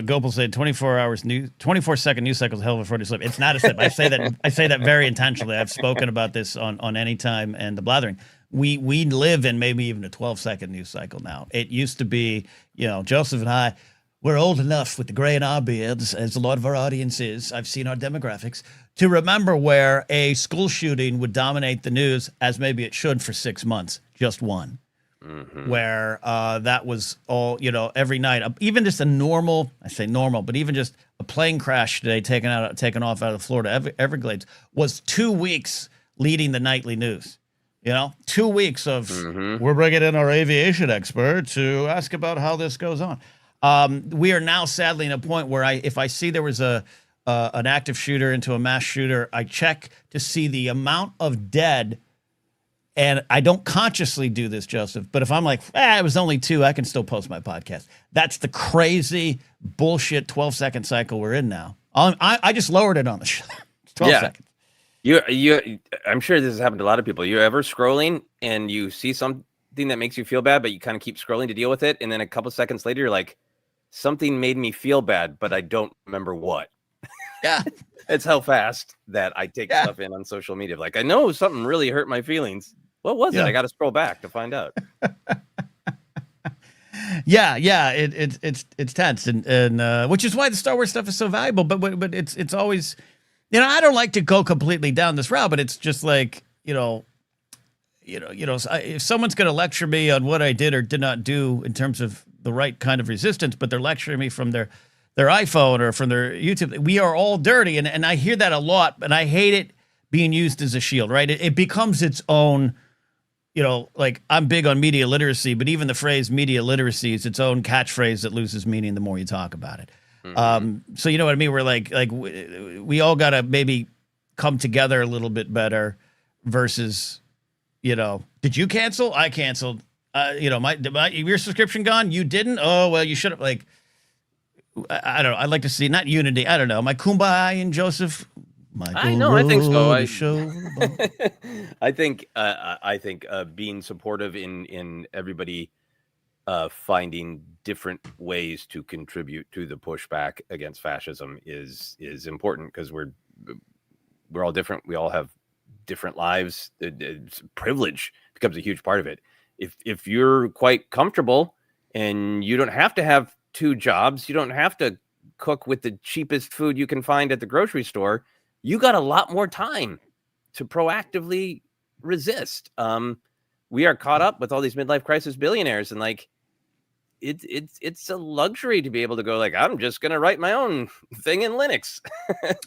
Gopal said 24-second news cycle is a hell of a 40 slip. It's not a slip. I say that very intentionally. I've spoken about this on Anytime and the Blathering. We live in maybe even a 12-second news cycle now. It used to be, you know, Joseph and I, we're old enough with the gray in our beards, as a lot of our audience is. I've seen our demographics, to remember where a school shooting would dominate the news, as maybe it should for 6 months, just one. Where that was all, you know, every night, even just a normal, I say normal, but even just a plane crash today taken off out of Florida Everglades was 2 weeks leading the nightly news. You know, 2 weeks of we're bringing in our aviation expert to ask about how this goes on. We are now sadly in a point where if I see there was an active shooter into a mass shooter, I check to see the amount of dead And I don't consciously do this, Joseph, but if I'm like, it was only 2, I can still post my podcast. That's the crazy bullshit 12-second cycle we're in now. I just lowered it on the show. 12 seconds. I'm sure this has happened to a lot of people. You're ever scrolling and you see something that makes you feel bad, but you kind of keep scrolling to deal with it. And then a couple seconds later, you're like, something made me feel bad, but I don't remember what. Yeah. It's how fast that I take stuff in on social media. Like, I know something really hurt my feelings. What was it? I got to scroll back to find out. It's tense, and which is why the Star Wars stuff is so valuable. But it's always, I don't like to go completely down this route, but it's just like, if someone's going to lecture me on what I did or did not do in terms of the right kind of resistance, but they're lecturing me from their iPhone or from their YouTube, we are all dirty, and I hear that a lot, and I hate it being used as a shield. Right? It becomes its own. Like, I'm big on media literacy, but even the phrase media literacy is its own catchphrase that loses meaning the more you talk about it. Mm-hmm. So you know what I mean? We're like we all got to maybe come together a little bit better versus, did you cancel? I canceled. Your subscription gone? You didn't? Oh, well, you should have. Like, I don't know. I'd like to see, not unity. I don't know. My Kumbaya and Joseph. I think so. I think being supportive in everybody finding different ways to contribute to the pushback against fascism is important, because we're all different. We all have different lives. Privilege becomes a huge part of it. If you're quite comfortable and you don't have to have 2 jobs, you don't have to cook with the cheapest food you can find at the grocery store, you got a lot more time to proactively resist. We are caught up with all these midlife crisis billionaires, and like, it's a luxury to be able to go, like, I'm just going to write my own thing in Linux.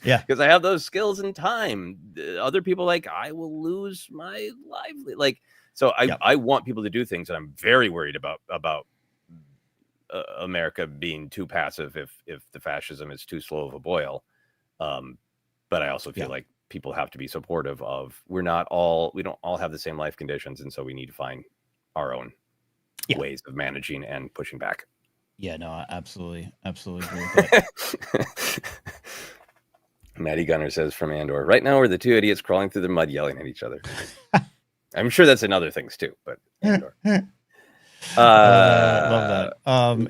Yeah. Because I have those skills and time. Other people, like, I will lose my livelihood. Like, so I want people to do things, and I'm very worried about America being too passive if the fascism is too slow of a boil. But I also feel like people have to be supportive of, we don't all have the same life conditions. And so we need to find our own ways of managing and pushing back. Yeah, no, absolutely agree with that. Maddie Gunner says from Andor, right now we're the 2 idiots crawling through the mud yelling at each other. I'm sure that's in other things too, but Andor. Love that.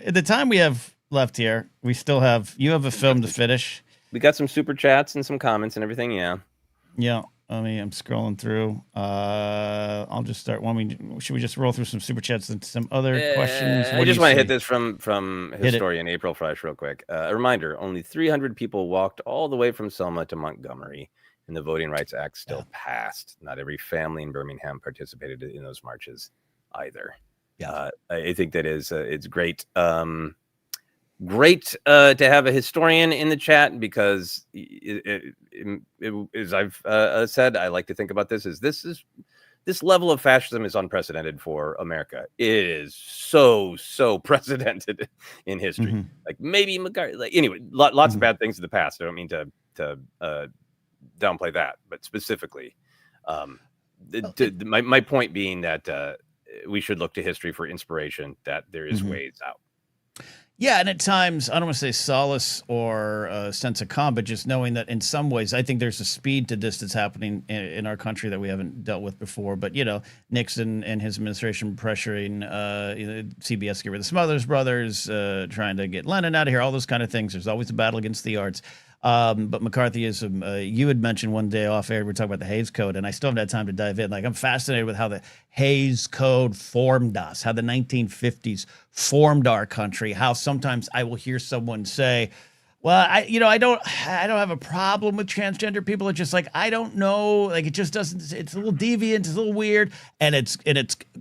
At the time we have left here, you have a film to finish. We got some super chats and some comments and everything. Yeah. I'm scrolling through. I'll just start. Should we just roll through some super chats and some other questions? I just want to hit this from historian April Fresh real quick. A reminder: only 300 people walked all the way from Selma to Montgomery, and the Voting Rights Act still passed. Not every family in Birmingham participated in those marches either. Yeah, I think that it's great. Great to have a historian in the chat, because as I've said, I like to think about this this level of fascism is unprecedented for America. It is so precedented in history. Mm-hmm. Like, maybe McCarthy. Like, anyway, lots of bad things in the past. I don't mean to downplay that, but specifically, my point being that we should look to history for inspiration. That there is ways out. Yeah, and at times, I don't want to say solace or a sense of calm, but just knowing that in some ways, I think there's a speed to this that's happening in our country that we haven't dealt with before. But, Nixon and his administration pressuring CBS to get rid of the Smothers Brothers, trying to get Lennon out of here, all those kind of things. There's always a battle against the arts. But McCarthyism, you had mentioned one day off air, we were talking about the Hays Code, and I still haven't had time to dive in. Like, I'm fascinated with how the Hays Code formed us, how the 1950s formed our country, how sometimes I will hear someone say, well, I don't have a problem with transgender people. It's just like, I don't know, like, it just doesn't, it's a little deviant, it's a little weird. And it's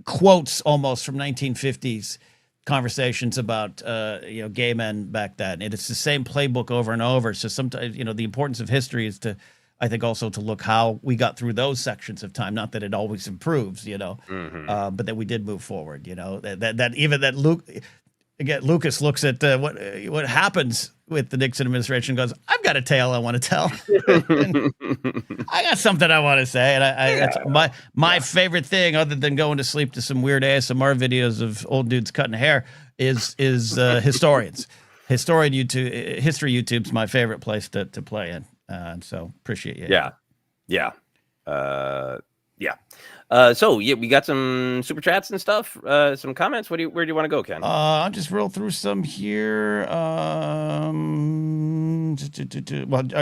quotes almost from 1950s conversations about gay men back then, and it's the same playbook over and over. So sometimes the importance of history is to, I think, also to look how we got through those sections of time. Not that it always improves, but that we did move forward. That even that Luke, again, Lucas looks at what happens with the Nixon administration and goes, I've got a tale I want to tell. I got something I want to say. And that's my favorite thing, other than going to sleep to some weird ASMR videos of old dudes cutting hair, is historians. History YouTube's my favorite place to play in. And so appreciate you. Yeah. So we got some super chats and stuff, some comments. Where do you want to go, Ken? I'll just roll through some here.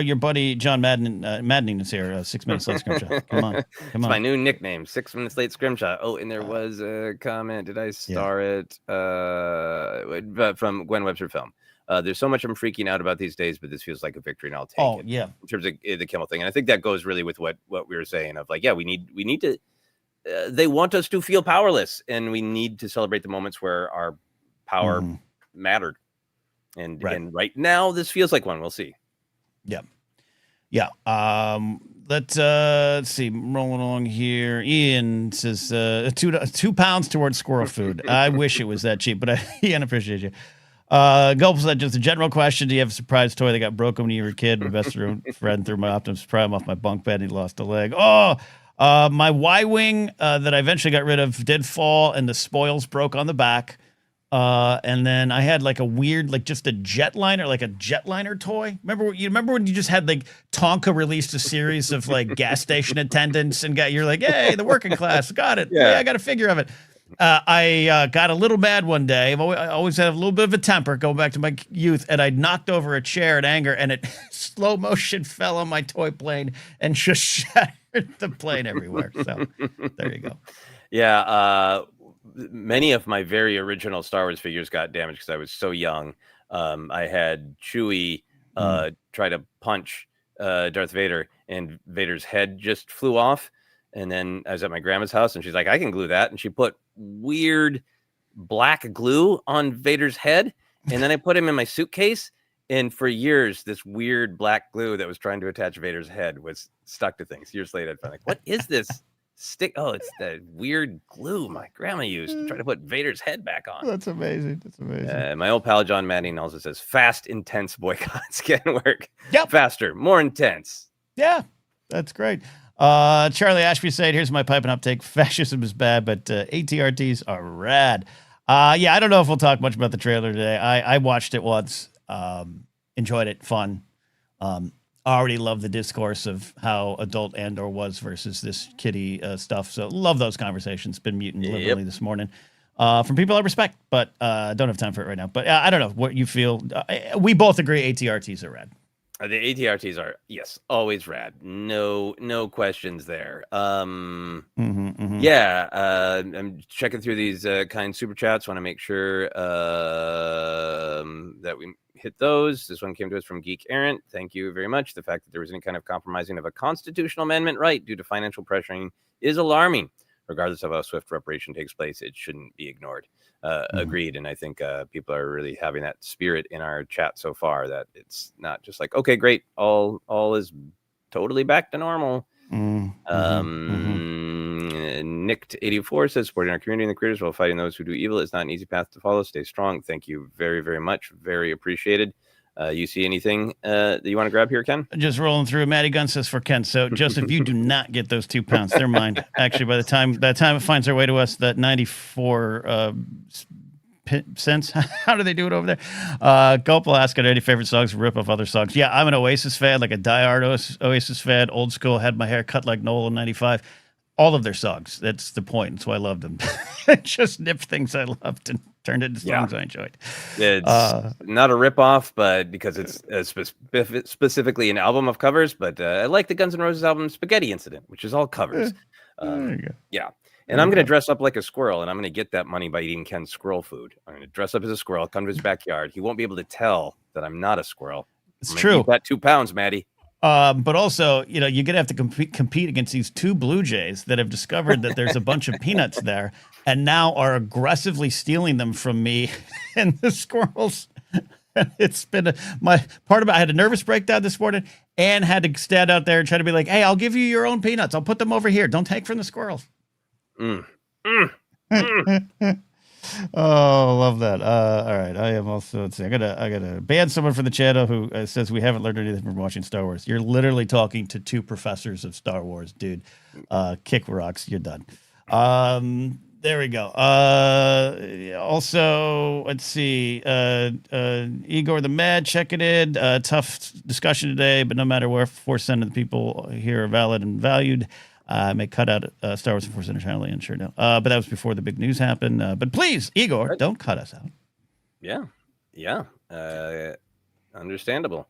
Your buddy John Maddening is here. 6 minutes late scrimshaw. Come on. It's my new nickname, 6 minutes late scrimshaw. Oh, and there was a comment. Did I star it? From Gwen Webster Film. There's so much I'm freaking out about these days, but this feels like a victory, and I'll take it. Yeah. In terms of the Kimmel thing, and I think that goes really with what we were saying of like, we need to. They want us to feel powerless, and we need to celebrate the moments where our power mattered. And right now, this feels like one. We'll see. Yeah. Let's see. Rolling along here. Ian says 2 pounds towards squirrel food. I wish it was that cheap, but Ian, appreciate you. Gulp said, just a general question. Do you have a surprise toy that got broken when you were a kid? My best friend threw my Optimus Prime off my bunk bed and he lost a leg. My Y-Wing that I eventually got rid of did fall and the spoils broke on the back. And then I had like a weird, like just a jetliner, like a jetliner toy. Remember when you just had like Tonka released a series of like gas station attendants and you're like, hey, the working class, got it. Yeah, I got a figure of it. I got a little mad one day. I always have a little bit of a temper, going back to my youth, and I knocked over a chair in anger, and it slow motion fell on my toy plane and just shattered the plane everywhere. So there you go. Yeah, many of my very original Star Wars figures got damaged because I was so young. I had Chewie try to punch Darth Vader, and Vader's head just flew off. And then I was at my grandma's house, and she's like, I can glue that. And she put weird black glue on Vader's head. And then I put him in my suitcase. And for years, this weird black glue that was trying to attach Vader's head was stuck to things. Years later, I'd find like, what is this stick? Oh, it's that weird glue my grandma used to try to put Vader's head back on. That's amazing. My old pal John Manning also says, fast, intense boycotts can work. Yep. Faster, more intense. Yeah, that's great. Charlie Ashby said, here's my pipe and uptake. Fascism is bad, but ATRTs are rad. I don't know if we'll talk much about the trailer today. I watched it once, enjoyed it, fun. Already love the discourse of how adult Andor was versus this kiddie stuff. So love those conversations. Been muting liberally this morning from people I respect, but don't have time for it right now. But I don't know what you feel. We both agree ATRTs are rad. The ATRTs are, yes, always rad. No questions there. I'm checking through these kind super chats. Want to make sure that we hit those. This one came to us from Geek Errant. Thank you very much. The fact that there was any kind of compromising of a constitutional amendment right due to financial pressuring is alarming. Regardless of how swift reparation takes place, it shouldn't be ignored. Agreed. And I think people are really having that spirit in our chat so far, that it's not just like, okay, great, all is totally back to normal. Nicked84 says, supporting our community and the creators while fighting those who do evil is not an easy path to follow. Stay strong. Thank you very, very much. Very appreciated. You see anything that you want to grab here, Ken? Just rolling through. Matty Gunn says for Ken. So, Joseph, you do not get those 2 pounds. They're mine. Actually, by the time it finds their way to us, that 94 cents. How do they do it over there? Gulp will ask, are there any favorite songs to rip off other songs? Yeah, I'm an Oasis fan, like a diehard Oasis fan. Old school, had my hair cut like Noel in 95. All of their songs. That's the point. That's why I loved them. Just nipped things I loved and turned into songs I enjoyed. It's not a ripoff, but because it's specifically an album of covers. But I like the Guns N' Roses album Spaghetti Incident, which is all covers. There you go. Yeah. And I'm going to dress up like a squirrel, and I'm going to get that money by eating Ken's squirrel food. I'm going to dress up as a squirrel, come to his backyard. He won't be able to tell that I'm not a squirrel. It's true. Eat that 2 pounds, Maddie. But also, you're going to have to compete against these 2 Blue Jays that have discovered that there's a bunch of peanuts there and now are aggressively stealing them from me and the squirrels. It's been I had a nervous breakdown this morning and had to stand out there and try to be like, hey, I'll give you your own peanuts. I'll put them over here. Don't take from the squirrels. Oh, love that. All right, I am also. Let's see, I gotta ban someone from the channel who says we haven't learned anything from watching Star Wars. You're literally talking to two professors of Star Wars, dude. Kick rocks. You're done. There we go. Also, let's see. Igor the Mad checking in. Tough discussion today, but no matter where, 4% of the people here are valid and valued. May cut out Star Wars and ForceCenter channel, and sure no. But that was before the big news happened. But please, Igor, don't cut us out. Yeah. Understandable.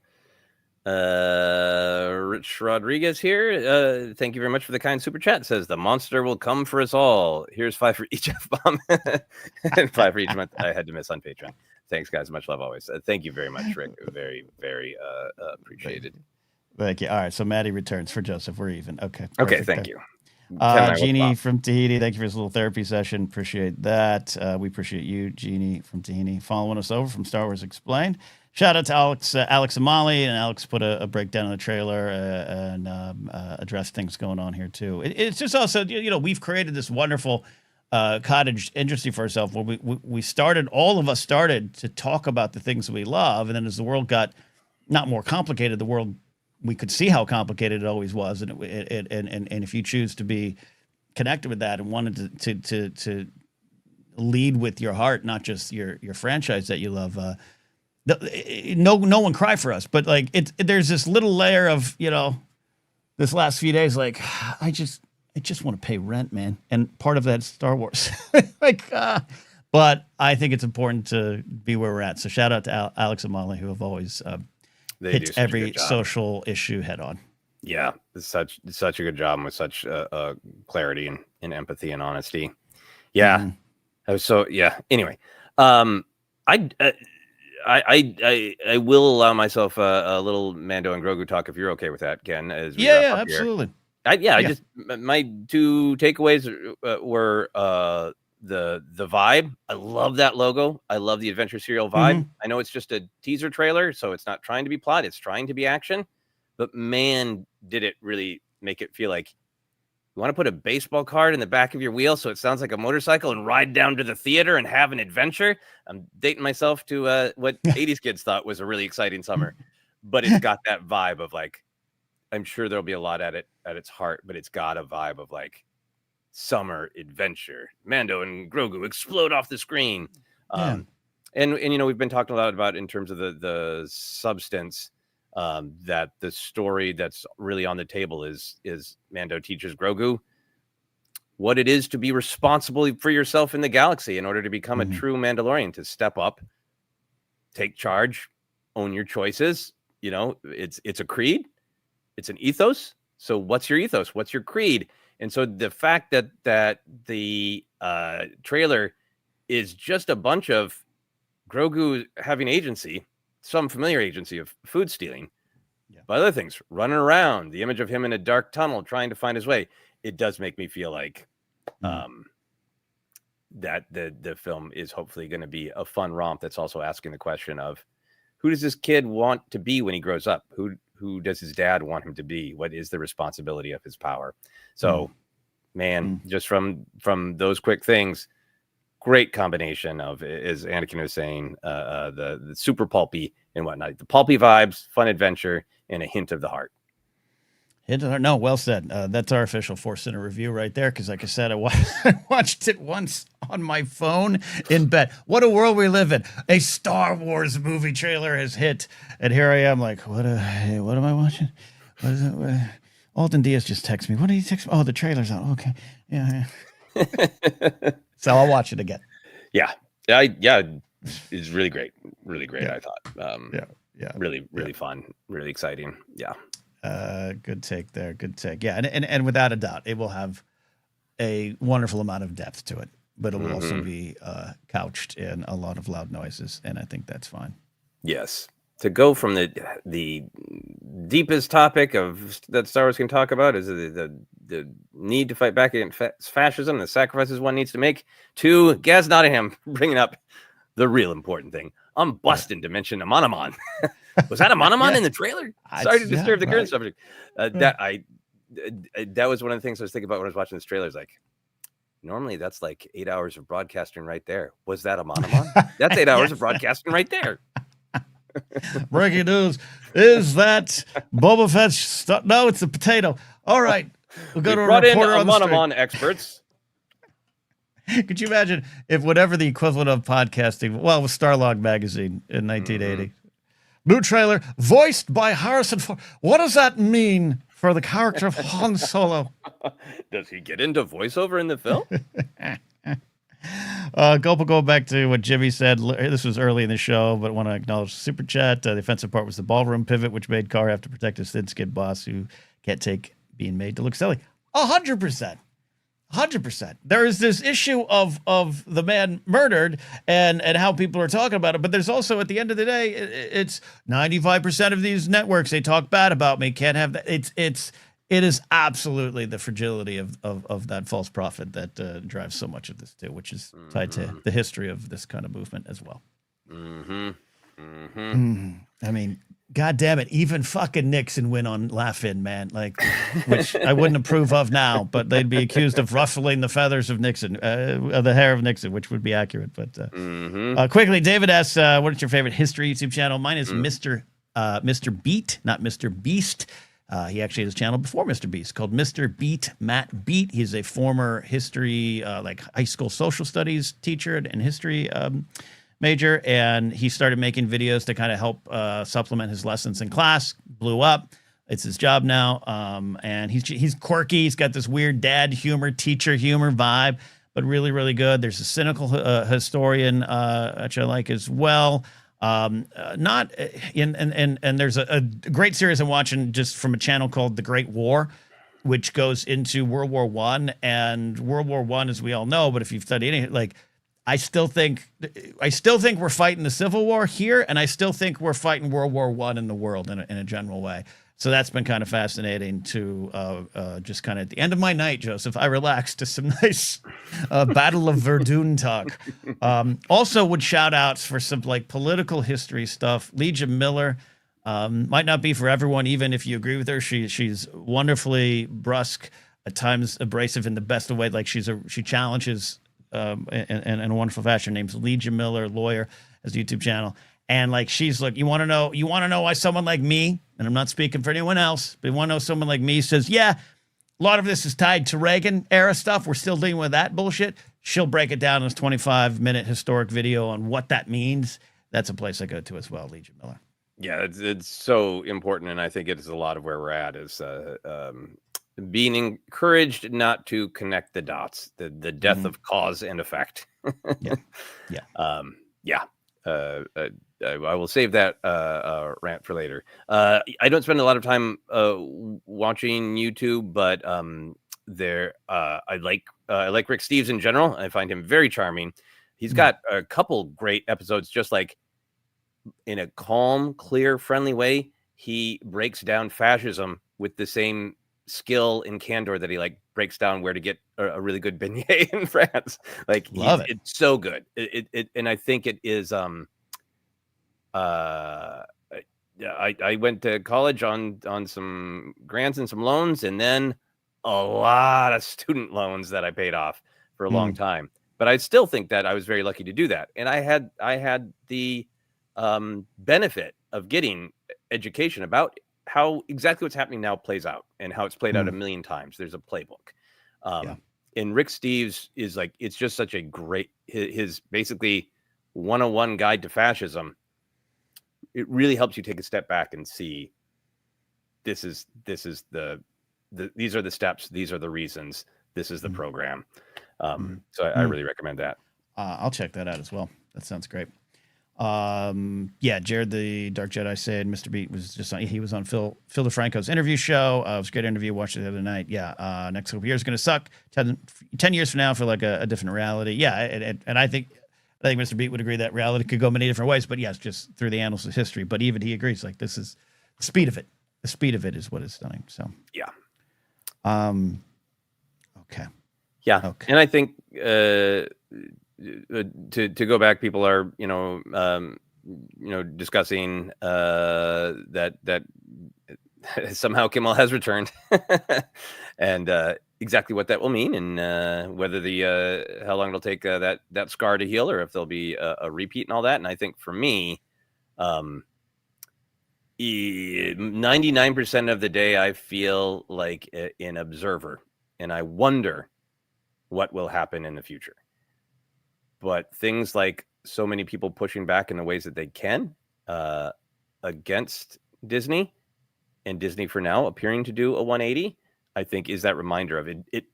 Rich Rodriguez here. Thank you very much for the kind super chat. Says the monster will come for us all. Here's 5 for each F-bomb and 5 for each month. I had to miss on Patreon. Thanks, guys. Much love always. Thank you very much, Rick. Very, very appreciated. Thank you. All right, so Maddie returns for Joseph. We're even. Okay. Okay, thank you. Jeannie from Tahiti, thank you for this little therapy session. Appreciate that. We appreciate you, Jeannie from Tahiti, following us over from Star Wars Explained. Shout out to Alex Amali, and Alex put a breakdown of the trailer and addressed things going on here too. It's just also, we've created this wonderful cottage industry for ourselves where all of us started to talk about the things that we love, and then as the world got not more complicated, we could see how complicated it always was, and if you choose to be connected with that and wanted to lead with your heart, not just your franchise that you love, no one cry for us, but like there's this little layer of this last few days, like I just want to pay rent, man, and part of that's Star Wars, but I think it's important to be where we're at. So shout out to Alex and Molly, who have always hit every social issue head on. Yeah, it's such a good job, with such clarity and empathy and honesty. Yeah, Anyway, I will allow myself a little Mando and Grogu talk if you're okay with that, Ken. Absolutely. My 2 takeaways were the vibe. I love that logo. I love the adventure serial vibe. Mm-hmm. I know it's just a teaser trailer, so it's not trying to be plot, it's trying to be action, but man, did it really make it feel like you want to put a baseball card in the back of your wheel so it sounds like a motorcycle and ride down to the theater and have an adventure. I'm dating myself to what 80s kids thought was a really exciting summer, but it's got that vibe of like, I'm sure there'll be a lot at its heart, but it's got a vibe of like summer adventure. Mando and Grogu explode off the screen. And we've been talking a lot about in terms of the substance, that the story that's really on the table is Mando teaches Grogu what it is to be responsible for yourself in the galaxy in order to become a true Mandalorian, to step up, take charge, own your choices. It's a creed, it's an ethos. So what's your ethos? What's your creed? And so the fact that the trailer is just a bunch of Grogu having agency, some familiar agency of food stealing, but other things, running around, the image of him in a dark tunnel trying to find his way, it does make me feel like that the film is hopefully going to be a fun romp that's also asking the question of, who does this kid want to be when he grows up? Who does his dad want him to be? What is the responsibility of his power? So, just from those quick things, great combination of, as Anakin was saying, the super pulpy and whatnot, the pulpy vibes, fun adventure, and a hint of the heart. No, well said. That's our official ForceCenter review right there. Because, like I said, I watched it once on my phone in bed. What a world we live in! A Star Wars movie trailer has hit, and here I am, like, what am I watching? What is it? Alden Diaz just texted me. What did he text me? Oh, the trailer's out. Okay, yeah. So I'll watch it again. Yeah. It's really great. Really great. I thought. Really fun. Really exciting. Yeah. Good take there. Good take. Yeah, and without a doubt, it will have a wonderful amount of depth to it, but it will also be couched in a lot of loud noises, and I think that's fine. Yes. To go from the deepest topic of that Star Wars can talk about is the need to fight back against fascism, the sacrifices one needs to make, to Gaz Nottingham bringing up the real important thing. I'm busting to mention a Monomon. Was that a Monomon in the trailer? Sorry to disturb the current subject. That was one of the things I was thinking about when I was watching this trailer. Is like, normally that's like 8 hours of broadcasting right there. Was that a monomon? That's 8 hours of broadcasting right there. Breaking news is that Boba Fett stuff. No, it's a potato. All right, we'll go to a reporter on the street. monomon experts. Could you imagine if whatever the equivalent of podcasting, well, it was Starlog magazine in 1980. New trailer voiced by Harrison Ford. What does that mean for the character of Han Solo? Does he get into voiceover in the film? Going back to what Jimmy said. This was early in the show, but I want to acknowledge the super chat. The offensive part was the ballroom pivot, which made Carr have to protect his thin-skinned boss who can't take being made to look silly. 100%. 100%. There is this issue of the man murdered and how people are talking about it, but there's also, at the end of the day, it's 95% of these networks, they talk bad about me, can't have that. It is absolutely the fragility of that false prophet that drives so much of this too, which is tied to the history of this kind of movement as well. I mean, God damn it, even fucking Nixon went on Laugh-In, man. Like, which I wouldn't approve of now, but they'd be accused of ruffling the feathers of Nixon, the hair of Nixon, which would be accurate. But quickly, David asks, what is your favorite history YouTube channel? Mine is Mr. Beat, not Mr. Beast. He actually had his channel before Mr. Beast called Mr. Beat Matt Beat. He's a former history, like high school social studies teacher and history major, and he started making videos to kind of help supplement his lessons in class. Blew up. It's his job now, and he's quirky. He's got this weird dad humor, teacher humor vibe, but really, really good. There's a cynical historian, which I like as well. And there's a great series I'm watching just from a channel called The Great War, which goes into World War I. And World War I, as we all know, but if you've studied anything, like, I still think we're fighting the Civil War here, and I still think we're fighting World War I in the world in a general way. So that's been kind of fascinating to just kind of at the end of my night, Joseph, I relaxed to some nice Battle of Verdun talk. Also would shout outs for some like political history stuff. Legion Miller might not be for everyone, even if you agree with her. She's wonderfully brusque, at times abrasive in the best of ways. Like she challenges in a wonderful fashion. Her name's Legion Miller, lawyer, has a YouTube channel. And like, she's like, you want to know why someone like me, and I'm not speaking for anyone else, but you want to know someone like me says, yeah, a lot of this is tied to Reagan era stuff. We're still dealing with that bullshit. She'll break it down in this 25-minute historic video on what that means. That's a place I go to as well, Legion Miller. Yeah, it's so important. And I think it is a lot of where we're at is being encouraged not to connect the dots, the death of cause and effect. I will save that rant for later. I don't spend a lot of time watching YouTube, but I like Rick Steves in general. I find him very charming. He's got a couple great episodes, just like in a calm, clear, friendly way. He breaks down fascism with the same skill and candor that he like breaks down where to get a really good beignet in France. Like, it's so good. And I think it is. I went to college on some grants and some loans, and then a lot of student loans that I paid off for a long time. But I still think that I was very lucky to do that. And I had the benefit of getting education about how exactly what's happening now plays out and how it's played out a million times. There's a playbook. And Rick Steves is like, it's just such a great, his basically 101 guide to fascism. It really helps you take a step back and see these are the steps, these are the reasons, this is the program. So I really recommend that. I'll check that out as well. That sounds great. Jared the Dark Jedi said Mr. Beat was he was on Phil DeFranco's interview show. It was a great interview. Watched it the other night. Next couple years is going to suck. 10 years from now for like a different reality. And I think Mr. Beat would agree that reality could go many different ways, but yes, just through the annals of history. But even he agrees, like, this is the speed of it. The speed of it is what is stunning. So, yeah. Okay. Yeah. Okay. And I think, to go back, people are, discussing, that somehow Kimmel has returned, and exactly what that will mean, and whether how long it'll take that scar to heal, or if there'll be a repeat and all that. And I think for me, 99% of the day, I feel like an observer, and I wonder what will happen in the future. But things like so many people pushing back in the ways that they can against Disney, and Disney for now appearing to do a 180, I think is that reminder of it. It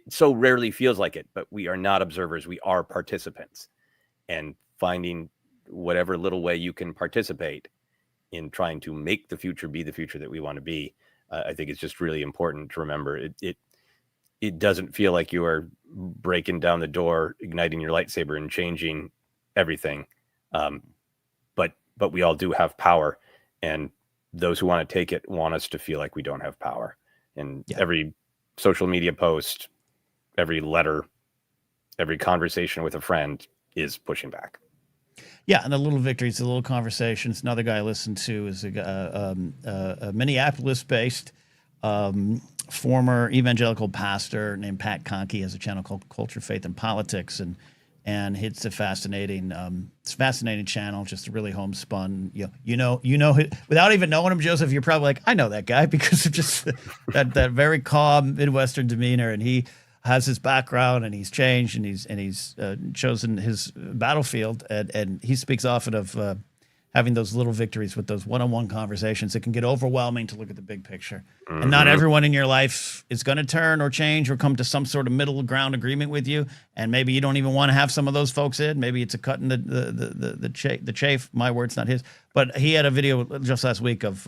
so rarely feels like it, but we are not observers. We are participants, and finding whatever little way you can participate in trying to make the future be the future that we want to be. I think it's just really important to remember it doesn't feel like you are breaking down the door, igniting your lightsaber and changing everything. But we all do have power, and those who want to take it want us to feel like we don't have power. And every social media post, every letter, every conversation with a friend is pushing back. Yeah, and the little victories, the little conversations. Another guy I listened to is a Minneapolis-based former evangelical pastor named Pat Conkey. Has a channel called Culture, Faith, and Politics, and it's a fascinating channel, just really homespun. You know, without even knowing him, Joseph, you're probably like, I know that guy because of just that very calm Midwestern demeanor, and he has his background, and he's changed, and he's chosen his battlefield, and he speaks often of having those little victories with those one-on-one conversations. It can get overwhelming to look at the big picture, and not everyone in your life is going to turn or change or come to some sort of middle ground agreement with you, and maybe you don't even want to have some of those folks in. Maybe it's a cut in the chafe. My words, not his. But he had a video just last week of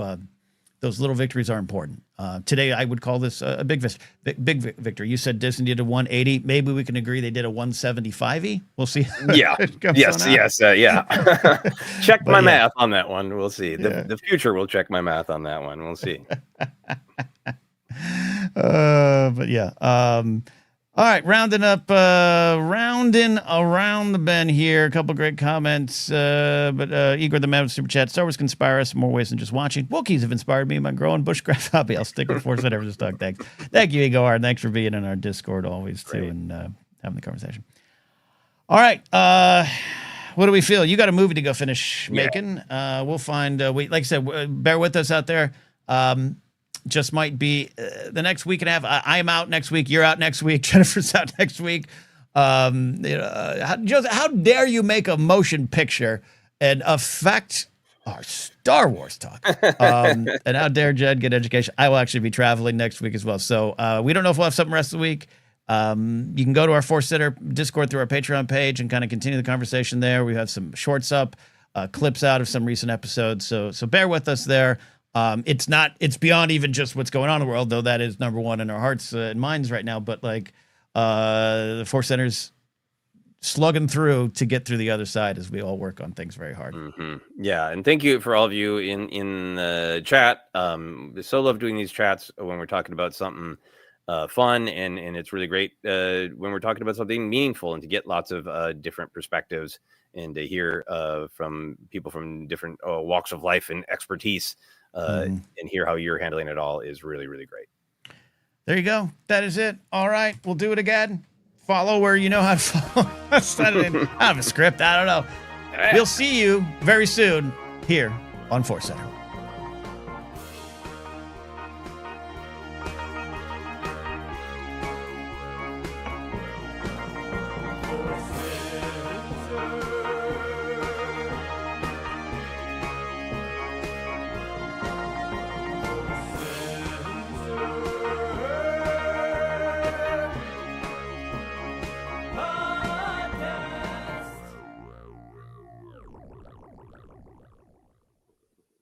those little victories are important. Today, I would call this a big victory. You said Disney did a 180. Maybe we can agree they did a 175-y. We'll see. Yeah. Yes. Yeah. Check my math on that one. We'll see. The future will check my math on that one. We'll see. But yeah. All right, rounding around the bend here. A couple great comments. But Igor the Man with Super Chat. Star Wars can inspire us in more ways than just watching. Wookiees have inspired me in my growing bushcraft hobby. I'll stick with ForceCenter just talk. Thanks. Thank you, Igor. And thanks for being in our Discord always, too, and having the conversation. All right. What do we feel? You got a movie to go finish making. We'll find, like I said, bear with us out there. Just might be the next week and a half. I'm out next week. You're out next week. Jennifer's out next week. How dare you make a motion picture and affect our Star Wars talk? And how dare Jed get education? I will actually be traveling next week as well. So we don't know if we'll have something the rest of the week. You can go to our ForceCenter Discord through our Patreon page and kind of continue the conversation there. We have some shorts up, clips out of some recent episodes. So bear with us there. It's beyond even just what's going on in the world, though that is number one in our hearts and minds right now. But like, the ForceCenter's slugging through to get through the other side as we all work on things very hard. Yeah. And thank you for all of you in the chat. So love doing these chats when we're talking about something, fun, and it's really great, when we're talking about something meaningful, and to get lots of, different perspectives, and to hear, from people from different walks of life and expertise. And hear how you're handling it all is really, really great. There you go. That is it. All right. We'll do it again. Follow where you know how to follow. I don't have a script. I don't know. We'll see you very soon here on ForceCenter.